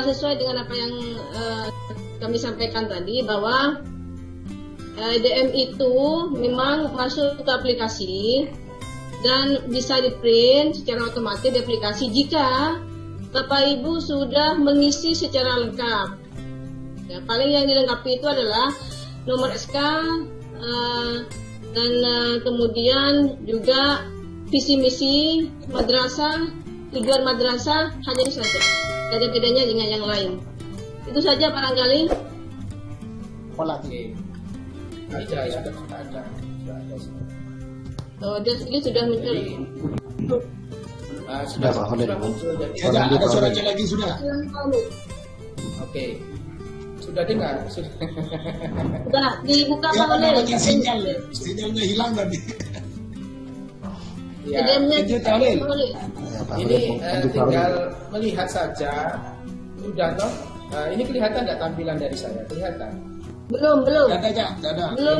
Sesuai dengan apa yang kami sampaikan tadi, bahwa EDM itu memang masuk ke aplikasi dan bisa di-print secara otomatis di aplikasi jika Bapak Ibu sudah mengisi secara lengkap. Ya, paling yang dilengkapi itu adalah nomor SK dan kemudian juga visi misi madrasah, tujuan madrasah, hanya itu saja. Tidak ada bedanya dengan yang lain. Itu saja barangkali. Pola. Ada ya, sudah ada. Oh, ini sudah muncul. Sudah Pak Holil. Muncul. Jadi Ada suaranya lagi sudah. Oke. Sudah dengar? Sudah dibuka Ya, Pak Holil. makin sinyalnya hilang tadi. Ya. EDM-nya lanjut, Pak Holil. Ya, Pak Ini Holil, lanjut, Pak tinggal Holil. melihat saja. Sudah toh? Ini kelihatan nggak tampilan dari saya? Kelihatan. Belum. Tidak ada, tidak ada. Belum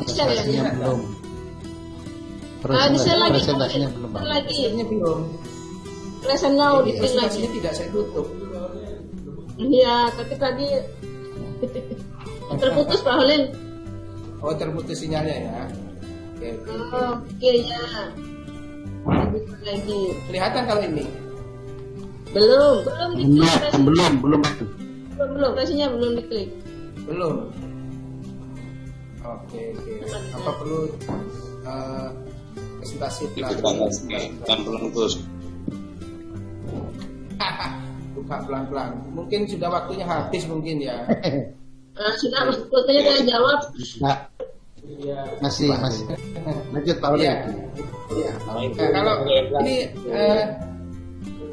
bisa ya. Presentasinya belum. Bisa lagi. Presentasinya belum. Pak. Lagi. Hasilnya belum. Presentnya Ini auditin lagi. presentasinya tidak saya tutup. Iya, tapi tadi terputus Pak Holil. Oh, terputus sinyalnya ya. Oke. Oke ya. Bisa lagi. Kelihatan kalau ini? Belum Belum. Presentasinya belum diklik. Belum. Oke. Apa perlu presentasi tampilan khusus? Buka pelan-pelan. Mungkin sudah waktunya habis mungkin ya. Sudah waktunya saya jawab. Nah, Iya. masih. Lanjut Pak Holil. Iya. Nah, kalau ini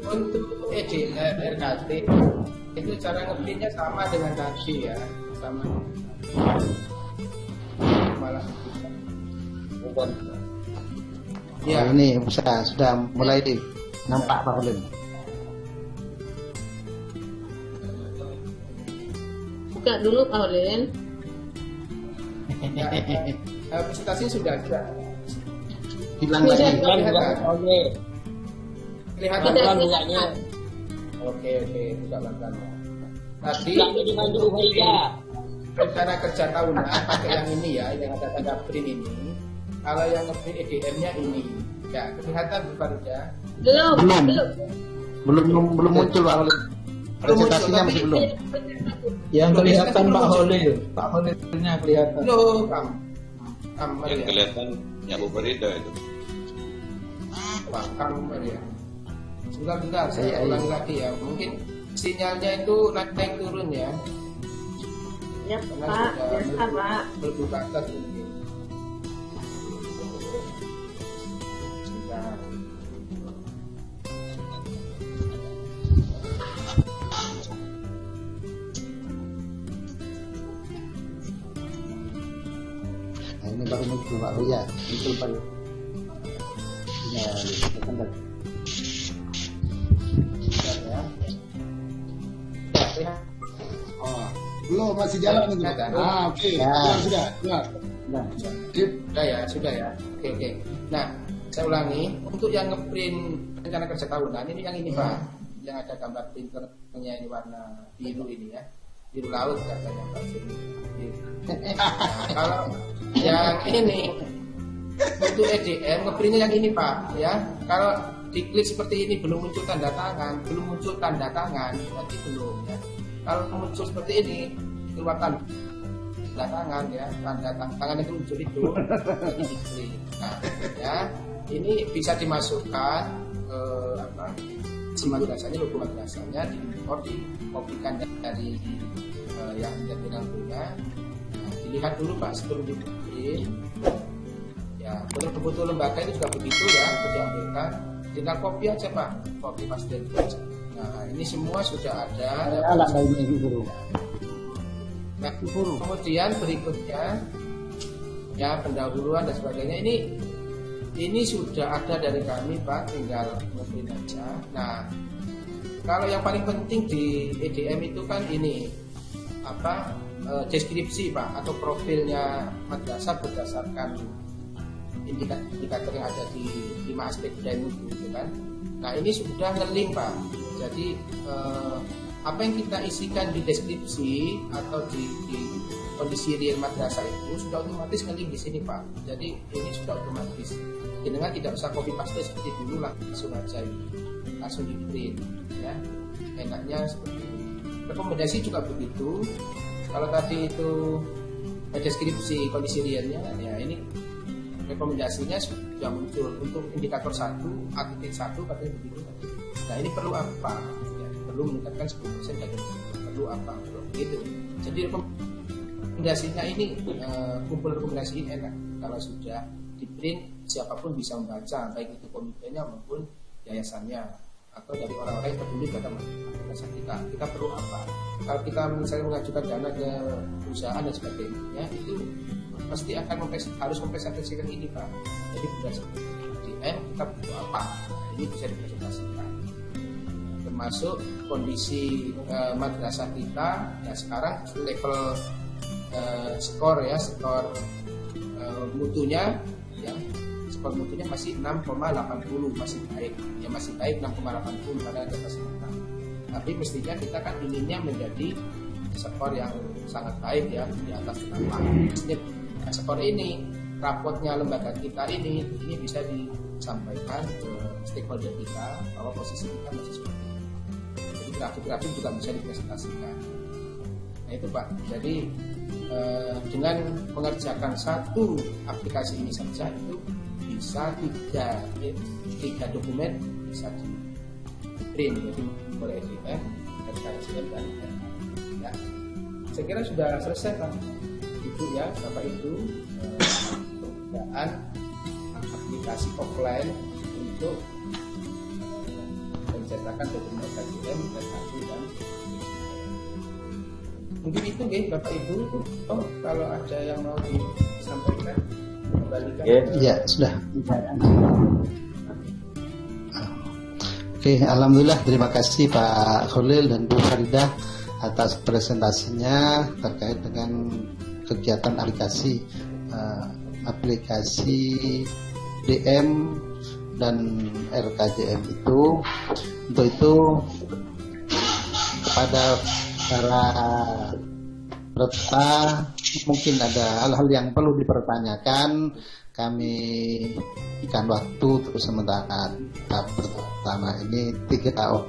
untuk RKT itu cara ngeprintnya sama dengan tadi ya, sama. Malah. Ya. Oh, ini sudah mulai nampak Pak Holil. Buka dulu Pak Holil. Presentasi sudah ada. Hilang lagi. Oke. Kelihatan Tidak bukanya. Oke, buka pelan-pelan. Tadi Bilangnya dengan dulu Farida. rencana kerja tahunan pakai yang ini ya, yang ada tanda print ini. Kalau yang ngeprint EDM-nya ini, ya kelihatan Farida. Belum muncul Pak Holil. Presentasinya masih belum. Yang kelihatan Pak Holil. Pak Holilnya kelihatan. Halo, Kam Yang ya. kelihatan ya Bu Farida itu. Pak Kam ya. Sebentar, saya ulangi lagi ya. Mungkin sinyalnya itu naik turun ya. Ya Karena Pak, sudah biasa Pak. berbuka atas mungkin. Sebentar. Nah, ini baru muncul Pak Holil ya. Muncul Pak. Ya, sebentar. Oh, belum masih jalan itu. Oke. Ya. Sudah. Nah, Sudah ya. Oke. Nah, saya ulangi. Untuk yang ngeprint rencana kerja tahunan ini yang ini Pak, yang ada gambar printernya ini warna biru ini ya, biru laut katanya Pak Sini. Nah, kalau yang ini untuk EDM ngeprintnya yang ini Pak ya. Kalau diklik seperti ini belum muncul tanda tangan, berarti belum ya. Kalau muncul seperti ini keluar tanda tangan ya, tanda tangan itu muncul itu jadi diklik. Nah, ya ini bisa dimasukkan ke si madrasahnya, logo madrasahnya, diimport, dikopikan dari yang terminal punya. Nah, dilihat dulu Pak sebelum dikirim. Ya, betul-betul lembaga itu juga begitu ya, diambilkan. Tinggal copy aja Pak, copy paste aja. Nah, ini semua sudah ada. Alat lainnya gitu. Nah, kemudian berikutnya ya pendahuluan dan sebagainya ini sudah ada dari kami Pak, tinggal ngeprint aja. Nah, kalau yang paling penting di EDM itu kan ini deskripsi Pak, atau profilnya madrasah berdasarkan indikator yang ada di 5 aspek brand gitu kan. Nah, ini sudah nge-link Pak. Jadi apa yang kita isikan di deskripsi atau di kondisi real madrasah itu sudah otomatis nge-link di sini Pak. Jadi ini sudah otomatis. Jenengan tidak usah copy paste seperti dulu, langsung aja langsung di print ya. Enaknya seperti itu. Rekomendasi juga begitu. Kalau tadi itu deskripsi kondisi realnya, ya ini rekomendasinya sudah muncul untuk indikator 1, A.1 katanya begitu. Nah, ini perlu apa? Ya, perlu meningkatkan 10% dan perlu apa? Begitu. Jadi rekomendasinya ini kumpul rekomendasi ini enak. Kalau sudah di print, siapapun bisa membaca, baik itu komitenya maupun yayasannya atau dari orang-orang yang peduli pada madrasah kita. Kita perlu apa? Kalau kita misalnya mengajukan dana ke perusahaan dan sebagainya, itu pasti akan harus mempresentasikan ini Pak. Jadi berdasarkan DM kita butuh apa? Nah, ini bisa dipresentasikan. Termasuk kondisi madrasah kita. Nah, sekarang level skor mutunya ya, skor mutunya masih 6,80, masih baik. Ya masih baik 6,80 karena ada fasilitas. Tapi mestinya kita kan inginnya menjadi skor yang sangat baik ya, di atas 8. Skor ini, rapotnya lembaga kita ini bisa disampaikan ke stakeholder kita bahwa posisi kita masih seperti itu. Jadi grafik-grafik juga bisa dipresentasikan. Nah itu Pak. Jadi dengan mengerjakan satu aplikasi ini saja itu bisa tiga dokumen bisa di print, jadi oleh EDM, RKSM dan ya. Saya kira sudah selesai Pak. Itu ya Bapak Ibu penggunaan aplikasi offline untuk mencetakan dokumen KJM dan kartu dan mungkin itu ya Bapak Ibu. Kalau ada yang mau disampaikan kembalikan. Ya sudah. Oke, alhamdulillah, terima kasih Pak Khalil dan Bu Faridah atas presentasinya terkait dengan kegiatan aplikasi DM dan RKJM itu. Untuk itu kepada para peserta mungkin ada hal-hal yang perlu dipertanyakan, kami berikan waktu untuk sementara. Tahap pertama ini 3 tahun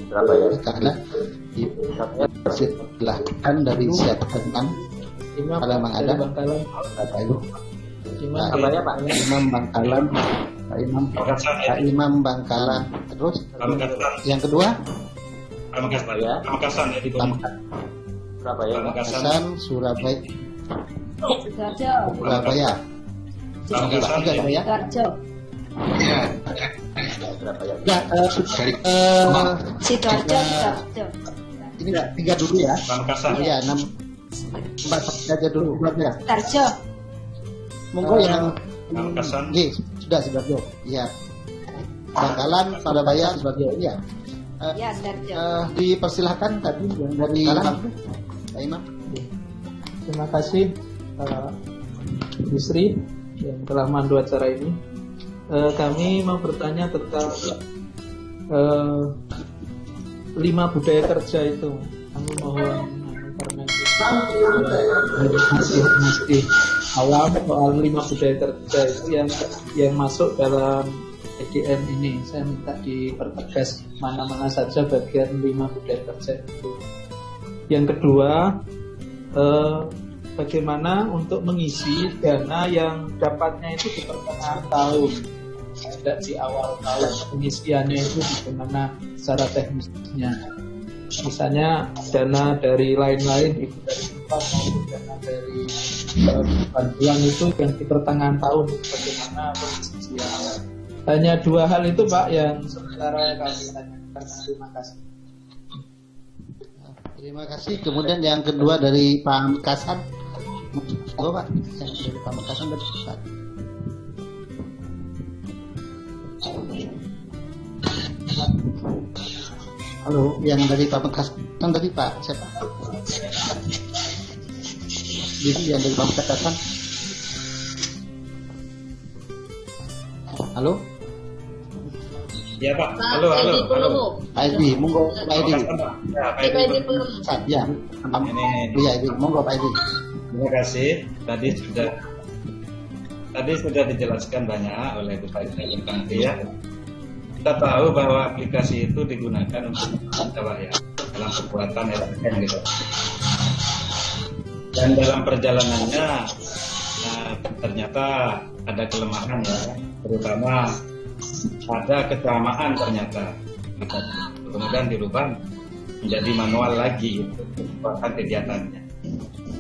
berapa ya? Karena dipersilahkan dari siapa tentang kalau memang ada Bapak Ibu. Imam Bangkalan, Pak Imam Bangkalan. Terus yang kedua Pamekasan ya di berapa ya? Pamekasan, Surabaya. Surabaya. Ini 3 dulu ya. Pamekasan. Iya, 4 saja dulu. Tarjo. Monggo yang Pamekasan. Sudah Sidoarjo. Iya. Bangkalan, Surabaya, Sidoarjo. Iya. Ya, Sidoarjo. Dipersilahkan tadi yang dari Pak Imam. Terima kasih Bu Sri yang telah memandu acara ini. Kami mau bertanya tentang 5 budaya kerja itu. Kami mohon karena masih awal soal 5 budaya kerja itu yang masuk dalam EDM ini. Saya minta dipertegas mana-mana saja bagian 5 budaya kerja itu. Yang kedua, bagaimana untuk mengisi dana yang dapatnya itu di pertengahan tahun, tidak di awal tahun. Pengisiannya itu bagaimana secara teknisnya. Misalnya dana dari lain-lain, itu dari tempat maupun dana dari bantuan itu yang di pertengahan tahun, bagaimana pengisiannya. Hanya 2 hal itu Pak yang sementara kami tanyakan. Terima kasih. Terima kasih. Kemudian yang kedua dari Pak Kasan. Oh, Pak, yang dari Pak Kasan dari Pak. Halo, yang dari Pak Kasan tadi Pak siapa? Jadi yang dari Pak Kasan. Halo? Ya Pak, halo. Pak Edi, monggo Pak Edi. Ya, Pak Edi. Ya, iya Edi, monggo Pak Edi. Terima kasih. Tadi sudah dijelaskan banyak oleh Bu Faizal tentang dia. Kita tahu bahwa aplikasi itu digunakan untuk ya dalam perbuatan LLM gitu. Dan dalam perjalanannya ternyata ada kelemahan ya, terutama ada kesamaan ternyata. Kemudian dirubah menjadi manual lagi untuk perbuatan kegiatannya.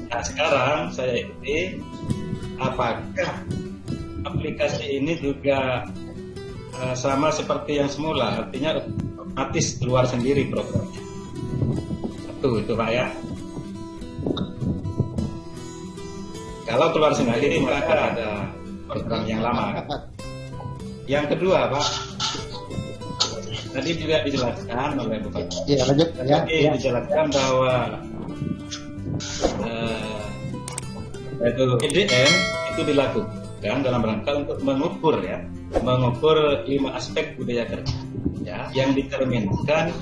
Nah sekarang saya ini apakah aplikasi ini juga sama seperti yang semula, artinya otomatis keluar sendiri programnya. Satu itu Pak ya. Kalau keluar sendiri maka ada program yang lama. Yang kedua Pak, tadi juga dijelaskan oleh Bu Pak. Iya lanjut ya. Dijelaskan bahwa itu EDM itu dilakukan dalam rangka untuk mengukur 5 aspek budaya kerja ya, yang dicerminkan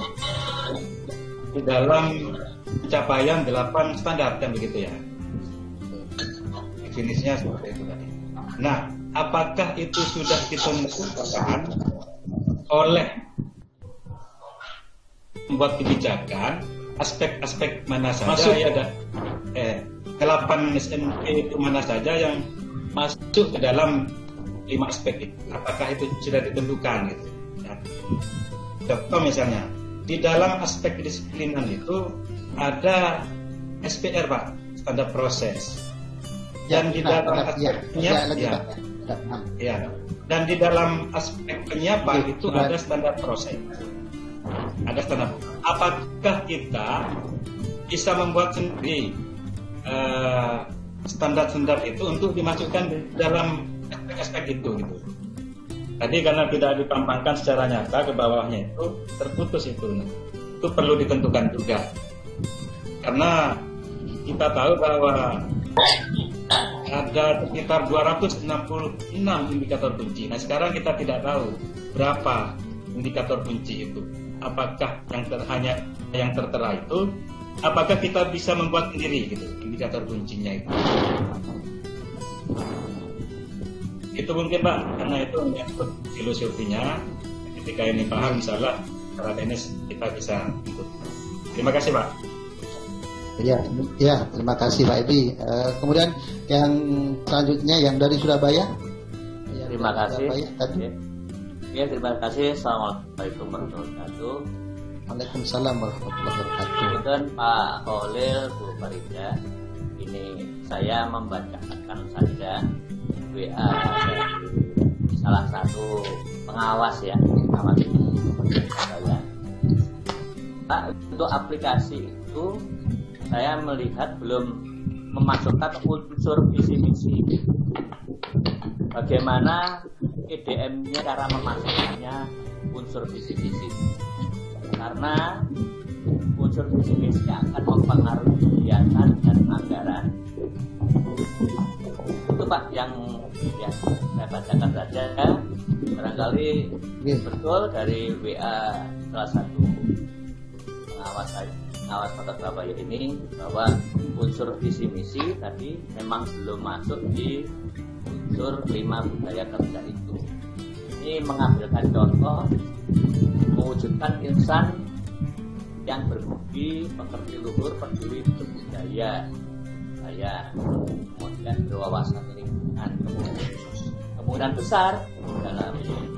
di dalam pencapaian 8 standar kan begitu ya, definisinya seperti itu tadi. Nah, apakah itu sudah ditentukan oleh membuat kebijakan aspek-aspek mana saja ya ada 8 SMP itu mana saja yang masuk ke dalam 5 aspek itu, apakah itu sudah ditentukan gitu ya. Contoh misalnya di dalam aspek kedisiplinan itu ada SPR Pak, standar proses, dan di dalam aspek dan di dalam aspek penyiapan itu ada standar proses, ada standar. Apakah kita bisa membuat sendiri standar-standar itu untuk dimasukkan di dalam aspek-aspek itu gitu. Tadi karena tidak dipampangkan secara nyata ke bawahnya itu terputus itu perlu ditentukan juga, karena kita tahu bahwa ada sekitar 266 indikator kunci. Nah sekarang kita tidak tahu berapa indikator kunci itu, apakah hanya yang tertera itu, apakah kita bisa membuat sendiri gitu indikator kuncinya itu. Itu mungkin Pak, karena itu menyangkut filosofinya. Ketika ini paham, insyaallah secara teknis kita bisa ikut. Terima kasih Pak. Ya, terima kasih Pak Edi. Kemudian yang selanjutnya yang dari Surabaya. Ya, terima kasih. Surabaya, ya, terima kasih. Assalamualaikum warahmatullahi wabarakatuh. Waalaikumsalam warahmatullahi wabarakatuh. Dan Pak Khalil, Bu Farida, ini saya membacakan saja WA dari salah satu pengawas ya, pengawas saya. Pak, untuk aplikasi itu saya melihat belum memasukkan unsur visi misi. Bagaimana EDM-nya cara memasukkannya unsur visi misi? Karena unsur visi misi akan mempengaruhi kegiatan dan anggaran. Itu Pak yang saya bacakan saja. Barangkali betul dari WA salah satu pengawas Kota Surabaya ini bahwa unsur visi misi tadi memang belum masuk di unsur 5 budaya kerja itu. Ini mengambilkan contoh mewujudkan insan yang berbudi, pekerti luhur, peduli budaya, kemudian berwawasan lingkungan, kemudian besar dalam ini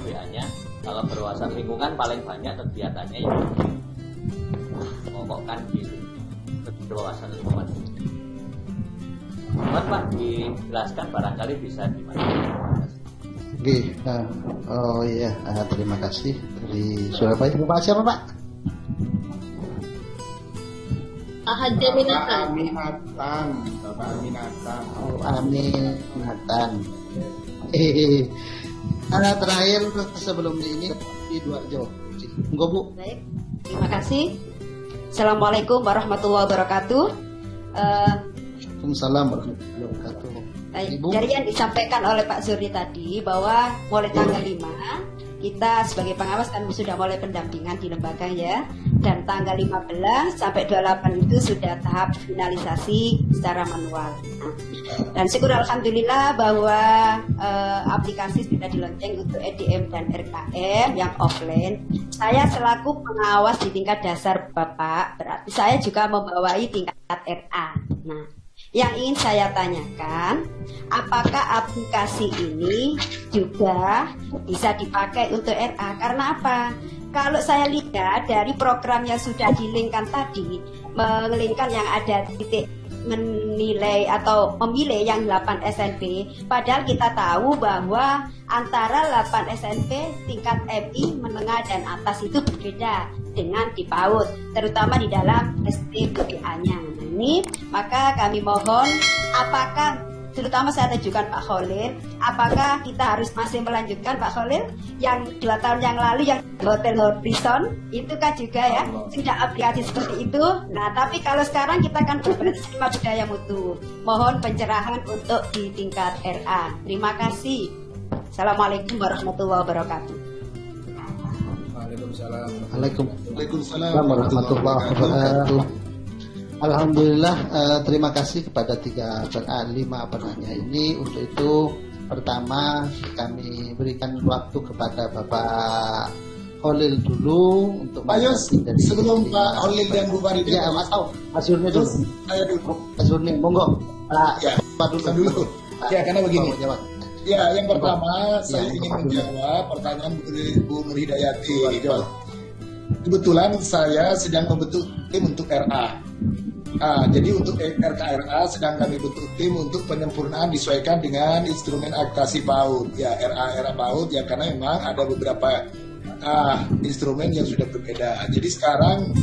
WA-nya. Kalau berwawasan lingkungan paling banyak kegiatannya yang memokokkan di berwawasan lingkungan. Pak dijelaskan barangkali bisa dimanfaatkan. Oh iya, terima kasih dari Surabaya. Bapak siapa Pak? Aminatan. Bapak Aminatan. Oh, Aminatan. Terakhir sebelum ini di Duarjo. Enggak, Bu. Baik, terima kasih. Assalamualaikum warahmatullahi wabarakatuh. Waalaikumsalam warahmatullahi wabarakatuh. Baik, dari yang disampaikan oleh Pak Zurni tadi bahwa mulai tanggal 5 kita sebagai pengawas kan sudah mulai pendampingan di lembaga ya, dan tanggal 15 sampai 28 itu sudah tahap finalisasi secara manual. Dan syukur alhamdulillah bahwa aplikasi sudah dilonceng untuk EDM dan RKM yang offline. Saya selaku pengawas di tingkat dasar Bapak, berarti saya juga membawai tingkat RA. Nah, yang ingin saya tanyakan, apakah aplikasi ini juga bisa dipakai untuk RA? Karena apa? Kalau saya lihat dari program yang sudah dilingkan tadi, mengelingkan yang ada titik menilai atau memilih yang 8 SNP, padahal kita tahu bahwa antara 8 SNP tingkat MI menengah dan atas itu berbeda dengan di PAUD, terutama di dalam STBA-nya. Nah, ini maka kami mohon, apakah terutama saya tunjukkan Pak Khalil, apakah kita harus masih melanjutkan Pak Khalil yang 2 tahun yang lalu yang Hotel Horizon itu kan juga ya sudah aplikasi seperti itu. Nah, tapi kalau sekarang kita kan berbasis 5 budaya mutu. Mohon pencerahan untuk di tingkat RA. Terima kasih. Assalamualaikum warahmatullahi wabarakatuh. Waalaikumsalam warahmatullahi wabarakatuh. Alhamdulillah, terima kasih kepada 5 penanya ini. Untuk itu, pertama kami berikan waktu kepada Bapak Khalil dulu untuk Pak Yus, sebelum Pak Khalil dan Bu Farida. Ya, Mas tahu, Mas Zurni dulu. Saya dulu. Mas Zurni, monggo. Pak dulu. Ya, karena begini. Ya, yang pertama saya ingin menjawab pertanyaan Bu Nur Hidayati. Kebetulan saya sedang membentuk tim untuk RA. Jadi untuk RKRA sedang kami bentuk tim untuk penyempurnaan disesuaikan dengan instrumen akreditasi PAUD. Ya, RA PAUD ya, karena memang ada beberapa instrumen yang sudah berbeda. Jadi sekarang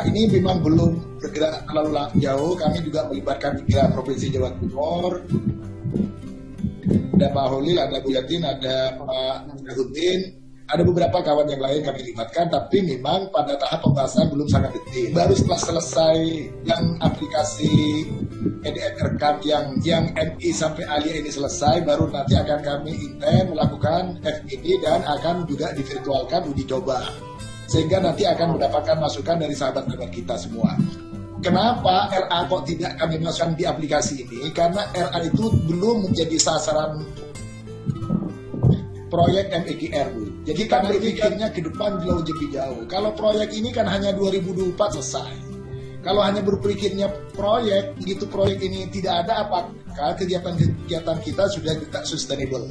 ini memang belum bergerak terlalu jauh. Kami juga melibatkan 3 provinsi Jawa Timur. Ada Pak Holil, ada Bu Yatin, ada Pak Hutin. Ada beberapa kawan yang lain kami libatkan, tapi memang pada tahap pembahasan belum sangat detail. Baru setelah selesai yang aplikasi EDM rekam yang MI sampai ALIA ini selesai, baru nanti akan kami intens melakukan FID dan akan juga divirtualkan uji coba. Sehingga nanti akan mendapatkan masukan dari sahabat-sahabat kita semua. Kenapa RA kok tidak kami masukkan di aplikasi ini? Karena RA itu belum menjadi sasaran proyek MEGR, Bu. Jadi kami pikirnya ke depan lebih jauh. Kalau proyek ini kan hanya 2024 selesai. Kalau hanya berpikirnya proyek, begitu proyek ini tidak ada, apakah kegiatan-kegiatan kita sudah tidak sustainable.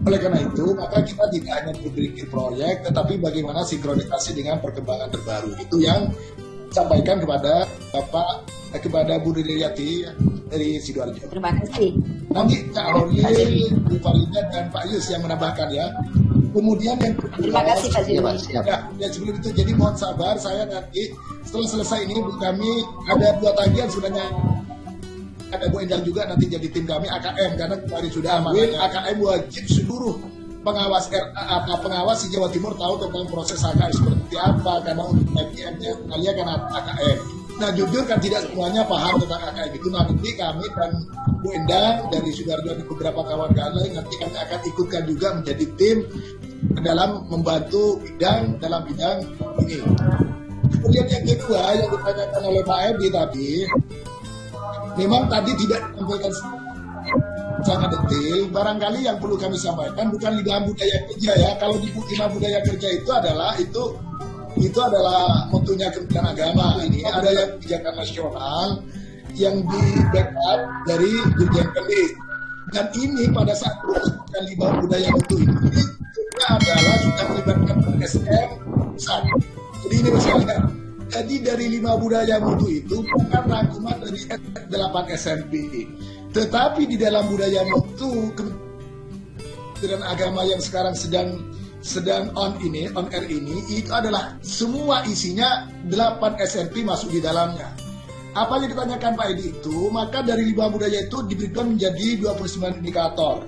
Oleh karena itu, maka kita tidak hanya berpikir proyek, tetapi bagaimana sinkronisasi dengan perkembangan terbaru. Itu yang sampaikan kepada kepada Bu Hidayati dari Sidoarjo. Terima kasih. Nanti Kak Holil, Bu Farida dan Pak Yus yang menambahkan ya. Kemudian yang kedua, terima kasih Pak Zirwan. Ya, sebelum itu jadi mohon sabar, saya nanti setelah selesai ini kami ada 2 tagihan sebenarnya. Ada Bu Endang juga nanti jadi tim kami AKM karena kemarin sudah amanahnya AKM wajib seluruh pengawas pengawas di Jawa Timur tahu tentang proses AKM seperti apa, karena untuk MIM-nya kalian kan AKM. Nah, jujur kan tidak semuanya paham tentang AKM itu. Nanti kami dan Bu Endang dari Sidoarjo dan beberapa kawan-kawan lain nanti kami akan ikutkan juga menjadi tim dalam membantu dalam bidang ini. Kemudian yang kedua yang ditanyakan oleh Pak Edi tadi, memang tadi tidak disampaikan sangat detail. Barangkali yang perlu kami sampaikan bukan 5 budaya kerja ya. Kalau di 5 budaya kerja itu adalah mutunya Kementerian Agama. Ini ada yang kebijakan nasional yang di backup dari Dirjen Pendidik. Dan ini pada saat merumuskan 5 budaya mutu ini juga adalah sudah melibatkan SM misalnya. Jadi ini misalnya, jadi dari 5 budaya mutu itu bukan rangkuman dari 8 SMP. Tetapi di dalam budaya mutu Kementerian Agama yang sekarang sedang on air ini itu adalah semua isinya 8 SMP masuk di dalamnya. apa yang ditanyakan Pak Edi itu, maka dari 5 budaya itu diberikan menjadi 29 indikator.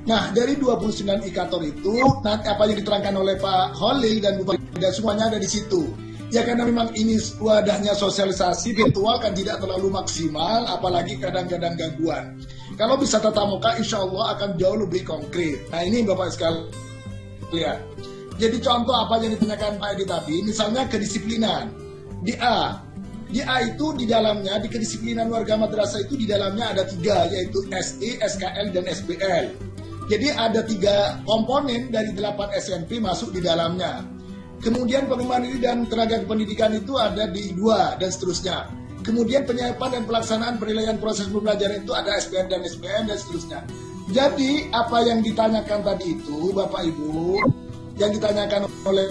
Nah, dari 29 indikator itu, nanti apa yang diterangkan oleh Pak Holil dan Bu Farida semuanya ada di situ. Ya karena memang ini wadahnya sosialisasi virtual kan tidak terlalu maksimal, apalagi kadang-kadang gangguan. Kalau bisa tatap muka, insya Allah akan jauh lebih konkret. Nah ini Bapak sekalian lihat. Jadi contoh apa yang ditanyakan Pak Edi tadi, misalnya kedisiplinan. Di A itu di dalamnya, di kedisiplinan warga madrasah itu di dalamnya ada 3, yaitu SE, SKL, dan SBL. Jadi ada 3 komponen dari 8 SMP masuk di dalamnya. Kemudian pengembangan diri dan tenaga pendidikan itu ada di 2 dan seterusnya. Kemudian penyiapan dan pelaksanaan penilaian proses pembelajaran itu ada SPM dan SPM dan seterusnya. Jadi apa yang ditanyakan tadi itu Bapak Ibu, yang ditanyakan oleh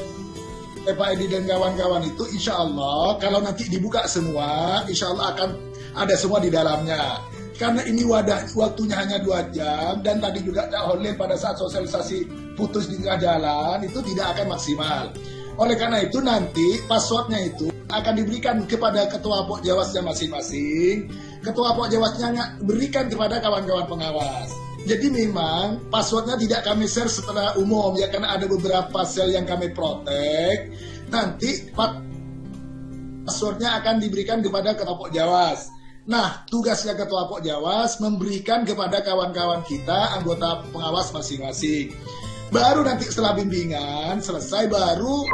Pak Edi dan kawan-kawan itu insya Allah kalau nanti dibuka semua, insya Allah akan ada semua di dalamnya. Karena ini waktunya hanya 2 jam dan tadi juga Cak Holil pada saat sosialisasi putus di tengah jalan itu tidak akan maksimal. Oleh karena itu nanti passwordnya itu akan diberikan kepada ketua Pokjawasnya masing-masing. Ketua Pokjawasnya berikan kepada kawan-kawan pengawas. Jadi memang passwordnya tidak kami share secara umum ya, karena ada beberapa sel yang kami protect. Nanti passwordnya akan diberikan kepada ketua Pokjawas. Nah, tugasnya ketua Pokjawas memberikan kepada kawan-kawan kita, anggota pengawas masing-masing. Baru nanti setelah bimbingan selesai, baru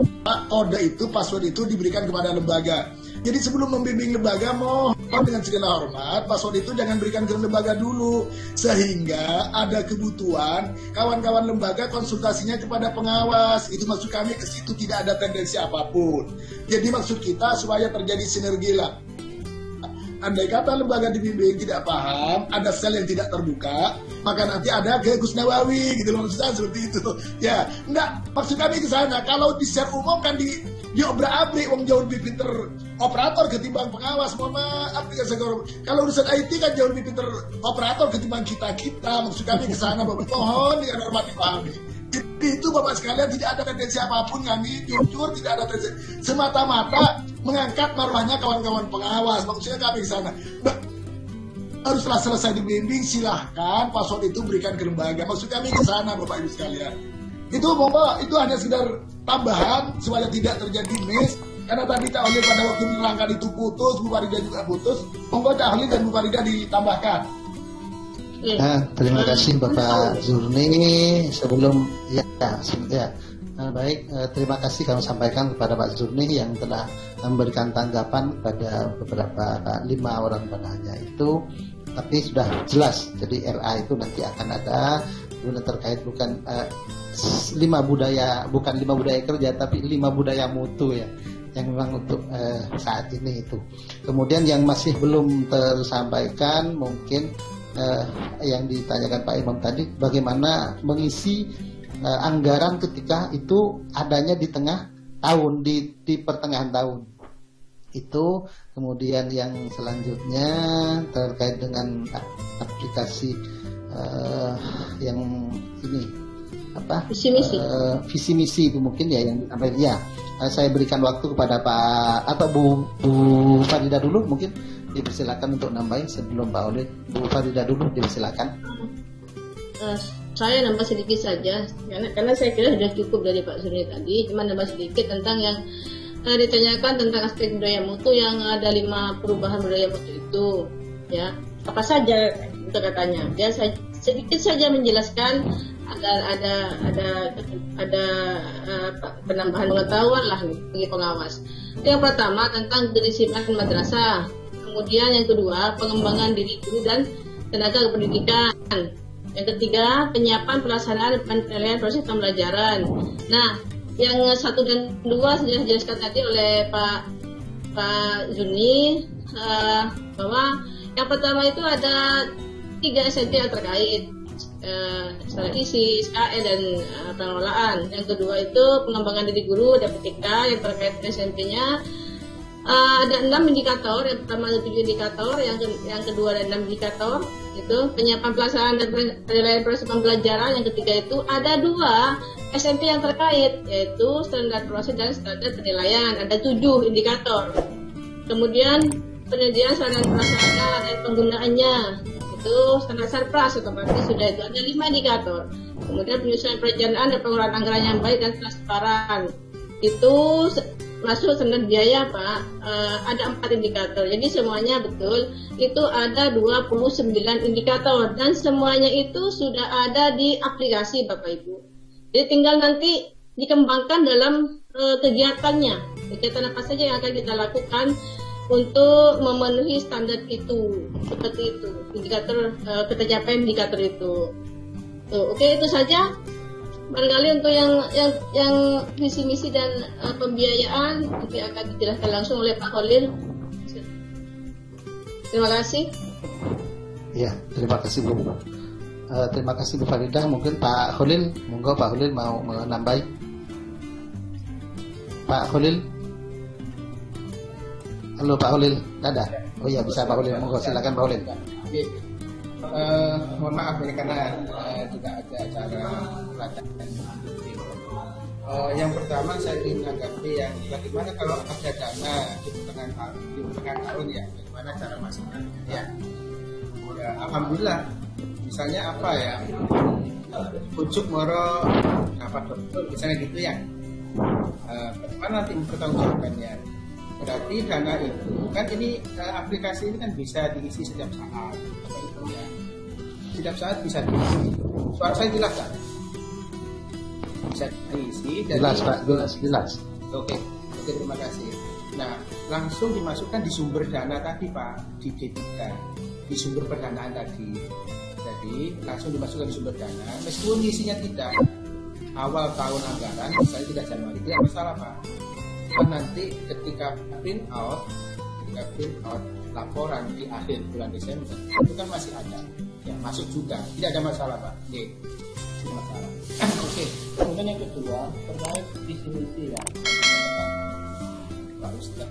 kode itu, password itu diberikan kepada lembaga. Jadi sebelum membimbing lembaga, mohon dengan segala hormat, password itu jangan berikan ke lembaga dulu. Sehingga ada kebutuhan kawan-kawan lembaga konsultasinya kepada pengawas. Itu maksud kami, ke situ tidak ada tendensi apapun. Jadi maksud kita supaya terjadi sinergi lah. Andai kata lembaga dibimbing tidak paham, ada sel yang tidak terbuka, maka nanti ada ke Gus Nawawi gitu loh, maksudnya seperti itu. Ya, enggak, maksud kami ke sana. Kalau di share umum kan diobrak-abrik, wong jauh lebih pinter operator ketimbang pengawas. Mohon maaf, kalau urusan IT kan jauh lebih pinter operator ketimbang kita. Maksud kami ke sana, Bapak. Mohon dengan hormat dipahami. Jadi itu Bapak sekalian, tidak ada tendensi apapun, kami jujur tidak ada tendensi, semata-mata mengangkat marwahnya kawan-kawan pengawas. Maksudnya kami ke sana. Haruslah selesai dibimbing, silahkan password itu berikan ke lembaga. Maksud kami ke sana Bapak Ibu sekalian. Itu Bapak, itu hanya sekedar tambahan supaya tidak terjadi miss. Karena tadi Cak Holil pada waktu menerangkan itu putus, Bu Farida juga putus. Monggo Cak Holil dan Bu Farida ditambahkan. Terima kasih Bapak Zurni. Sebelum baik, terima kasih kami sampaikan kepada Pak Zurni yang telah memberikan tanggapan pada beberapa 5 orang penanya itu, tapi sudah jelas. Jadi RA itu nanti akan ada, kemudian terkait bukan 5 budaya, bukan 5 budaya kerja, tapi 5 budaya mutu ya, yang memang untuk saat ini itu. Kemudian yang masih belum tersampaikan mungkin yang ditanyakan Pak Imam tadi, bagaimana mengisi anggaran ketika itu adanya di tengah tahun, di pertengahan tahun itu. Kemudian yang selanjutnya terkait dengan aplikasi yang ini apa, visi misi itu mungkin ya yang disampaikan ya. Saya berikan waktu kepada Pak atau Bu Farida dulu, mungkin dipersilakan untuk nambahin sebelum Pak Holil. Bu Farida dulu, dipersilakan. Saya nambah sedikit saja, karena saya kira sudah cukup dari Pak Surya tadi. Cuma nambah sedikit tentang yang ditanyakan tentang aspek budaya mutu, yang ada 5 perubahan budaya mutu itu, ya apa saja itu katanya. Dia sedikit saja menjelaskan ada penambahan pengetahuan lah bagi pengawas. Yang pertama tentang kedisiplinan madrasah. Kemudian yang kedua, pengembangan diri guru dan tenaga pendidikan. Yang ketiga, penyiapan pelaksanaan penilaian proses pembelajaran. Nah, yang 1 dan 2 sudah dijelaskan tadi oleh Pak Zuni, bahwa yang pertama itu ada 3 SMP yang terkait, strategi, SKL, dan pengelolaan. Yang kedua itu pengembangan diri guru dan PTK yang terkait SMP-nya. Ada 6 indikator, yang pertama ada 7 indikator, yang kedua ada 6 indikator, itu penyiapan pelaksanaan dan penilaian proses pembelajaran. Yang ketiga itu ada 2 SMP yang terkait, yaitu standar proses dan standar penilaian, ada 7 indikator. Kemudian penyediaan sarana prasarana dan penggunaannya. Itu standar Sarpras otomatis sudah itu ada 5 indikator. Kemudian penyusunan perencanaan dan pengelolaan anggaran yang baik dan transparan. Itu masuk standar biaya Pak, ada 4 indikator. Jadi semuanya betul. Itu ada 29 indikator dan semuanya itu sudah ada di aplikasi Bapak Ibu. Jadi tinggal nanti dikembangkan dalam kegiatannya. Kegiatan apa saja yang akan kita lakukan untuk memenuhi standar itu, seperti itu. Indikator ketercapaian indikator itu. Oke, itu saja. Barangkali untuk yang visi misi dan pembiayaan nanti akan dijelaskan langsung oleh Pak Khalil. Terima kasih. Ya, terima kasih Bu. Terima kasih Bu Faridah. Mungkin Pak Khalil, monggo Pak Khalil mau menambahi. Pak Khalil. Halo Pak Khalil, ada? Oh iya bisa Pak Khalil, monggo silakan Pak Khalil. Mohon maaf ini karena tidak ada acara pelatihan. Yang pertama saya ingin menanggapi yang bagaimana kalau ada dana di pertengahan tahun ya, bagaimana cara masuknya ya. Alhamdulillah, misalnya apa ya, ujuk moro apa dokter misalnya gitu ya. Bagaimana nanti mempertanggungjawabkannya? Berarti dana itu kan ini aplikasi ini kan bisa diisi setiap saat. Ya. Setiap saat bisa diisi. Suara saya jelas kan? Bisa diisi. Jelas Pak, jelas. Oke, terima kasih. Nah, langsung dimasukkan di sumber dana tadi Pak, di D3, di sumber pendanaan tadi. Jadi langsung dimasukkan di sumber dana, meskipun isinya tidak awal tahun anggaran, misalnya 3 Januari, tidak masalah Pak. Dan nanti ketika print out laporan di akhir bulan Desember itu kan masih ada ya, masuk juga, tidak ada masalah Pak. Tidak masalah. Oke. Kemudian yang kedua terkait visi misi ya, Pak Ustaz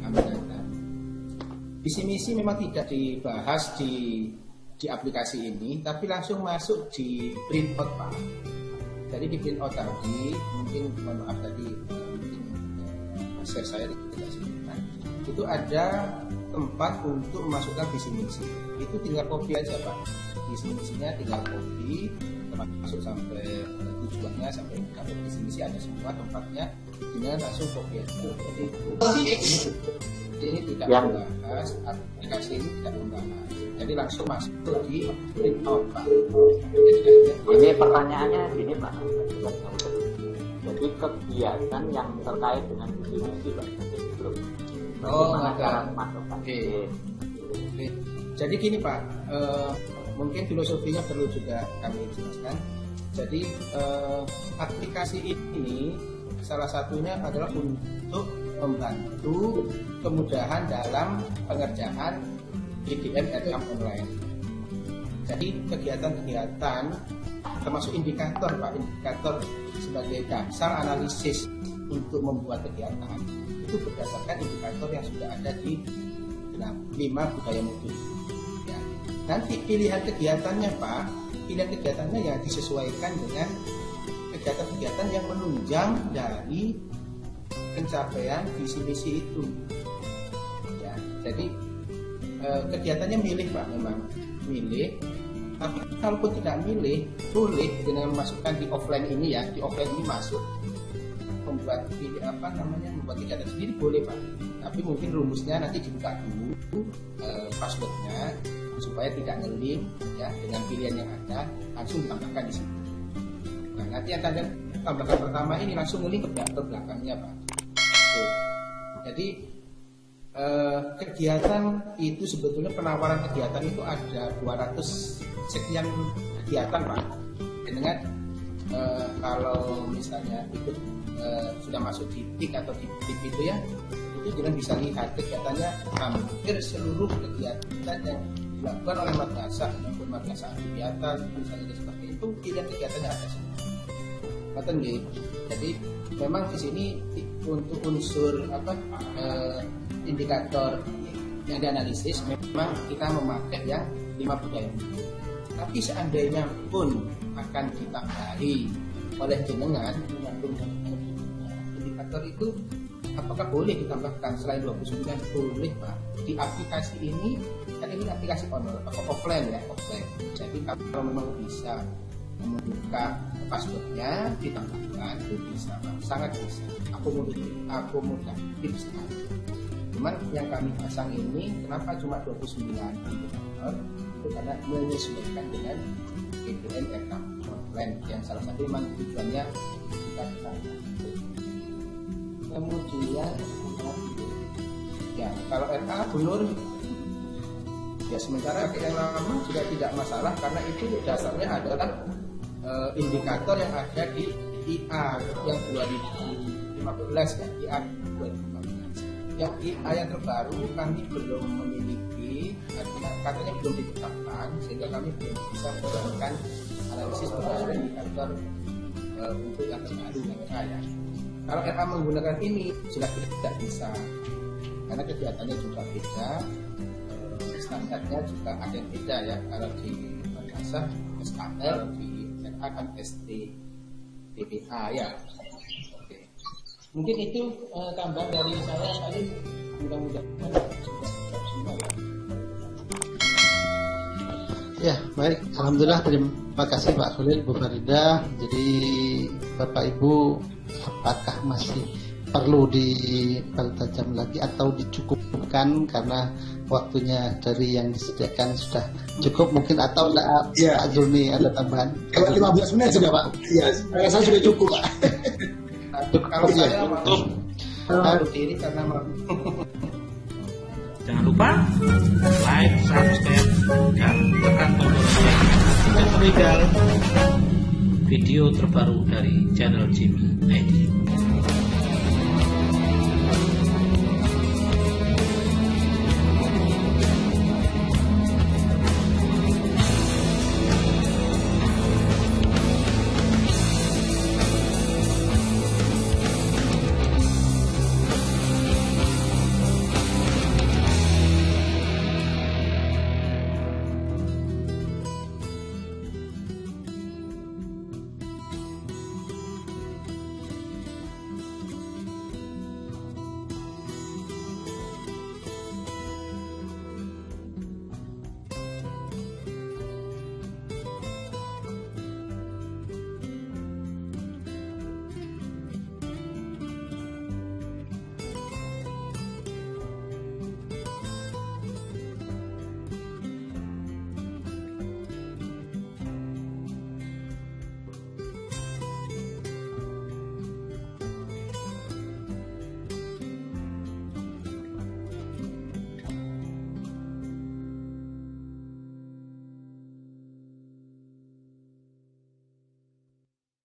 Aminata. Visi misi memang tidak dibahas di aplikasi ini, tapi langsung masuk di print out Pak. Jadi di print out tadi mungkin mohon maaf tadi share saya tidak sebutkan. Itu ada tempat untuk memasukkan visi misi. Itu tinggal copy aja Pak. Visi misinya tinggal copy, termasuk sampai tujuannya, sampai visi misi ada semua tempatnya, tinggal langsung copy aja. Jadi ini tidak membahas, aplikasi ini tidak membahas. Jadi langsung masuk di print out Pak. Ini pertanyaannya gini Pak. Jadi kegiatan yang terkait dengan visi misi Pak. Bagaimana cara memasukkan? Oke. Jadi gini Pak, mungkin filosofinya perlu juga kami jelaskan. Jadi aplikasi ini salah satunya adalah untuk membantu kemudahan dalam pengerjaan IDM RKAM online. Jadi kegiatan-kegiatan termasuk indikator Pak, indikator sebagai dasar analisis untuk membuat kegiatan itu berdasarkan indikator yang sudah ada di 5 budaya mutu. Ya. Nanti pilihan kegiatannya Pak, pilihan kegiatannya yang disesuaikan dengan kegiatan-kegiatan yang menunjang dari pencapaian visi misi itu. Ya. Jadi kegiatannya milih Pak, memang milih. Tapi kalaupun tidak milih, boleh dengan memasukkan di offline ini ya, di offline ini masuk membuat membuat kegiatan sendiri boleh Pak. Tapi mungkin rumusnya nanti dibuka dulu passwordnya supaya tidak ngeling ya dengan pilihan yang ada, langsung ditambahkan di sini. Nah nanti yang tambahkan pertama ini langsung ngeling ke belakangnya Pak. Tuh. Jadi kegiatan itu sebetulnya penawaran kegiatan itu ada 200 sekian kegiatan Pak. Dengan kalau misalnya ikut sudah masuk di TIK atau di TIP itu ya, itu dengan bisa lihat kegiatannya hampir seluruh kegiatan yang dilakukan oleh madrasah maupun madrasah kegiatan misalnya seperti itu, pilihan kegiatannya ada semua. Jadi memang di sini untuk unsur indikator yang dianalisis memang kita memakai yang 5 budaya. Tapi seandainya pun akan ditambahi oleh jenengan indikator itu apakah boleh ditambahkan selain 29? Boleh Pak. Di aplikasi ini, kan ini aplikasi offline ya, offline. Jadi kalau memang bisa membuka passwordnya ditambahkan itu bisa Pak. Sangat bisa, akomodatif sekali. Cuman yang kami pasang ini kenapa cuma 29 indikator? Itu karena menyesuaikan dengan GPN RK offline yang salah satu memang tujuannya kita bisa. Kemudian ya kalau RA Bunur ya sementara yang lama juga tidak masalah karena itu dasarnya adalah indikator yang ada di IA yang 2015 ya, IA 2015. Yang IA yang terbaru kami belum memiliki, artinya katanya belum ditetapkan sehingga kami belum bisa melakukan analisis berdasarkan indikator untuk yang terbaru yang ya. Kalau RA menggunakan ini jelas tidak bisa karena kegiatannya juga beda, standarnya juga ada yang beda ya. Kalau di madrasah SKL, di RA kan ST TPA ya. Oke. Mungkin itu tambahan dari saya kali, mudah-mudahan semua ya. Ya, baik. Alhamdulillah, terima kasih Pak Khalil, Bu Farida. Jadi Bapak Ibu, apakah masih perlu dipertajam lagi atau dicukupkan karena waktunya dari yang disediakan sudah cukup mungkin, atau ya. Pak Zulmi ada tambahan? Kalau 15 menit sudah Pak. Iya, saya sudah cukup Pak. Kalau saya mau diri karena jangan lupa like, subscribe, dan tekan tombol lonceng untuk video terbaru dari channel Jimmy ID.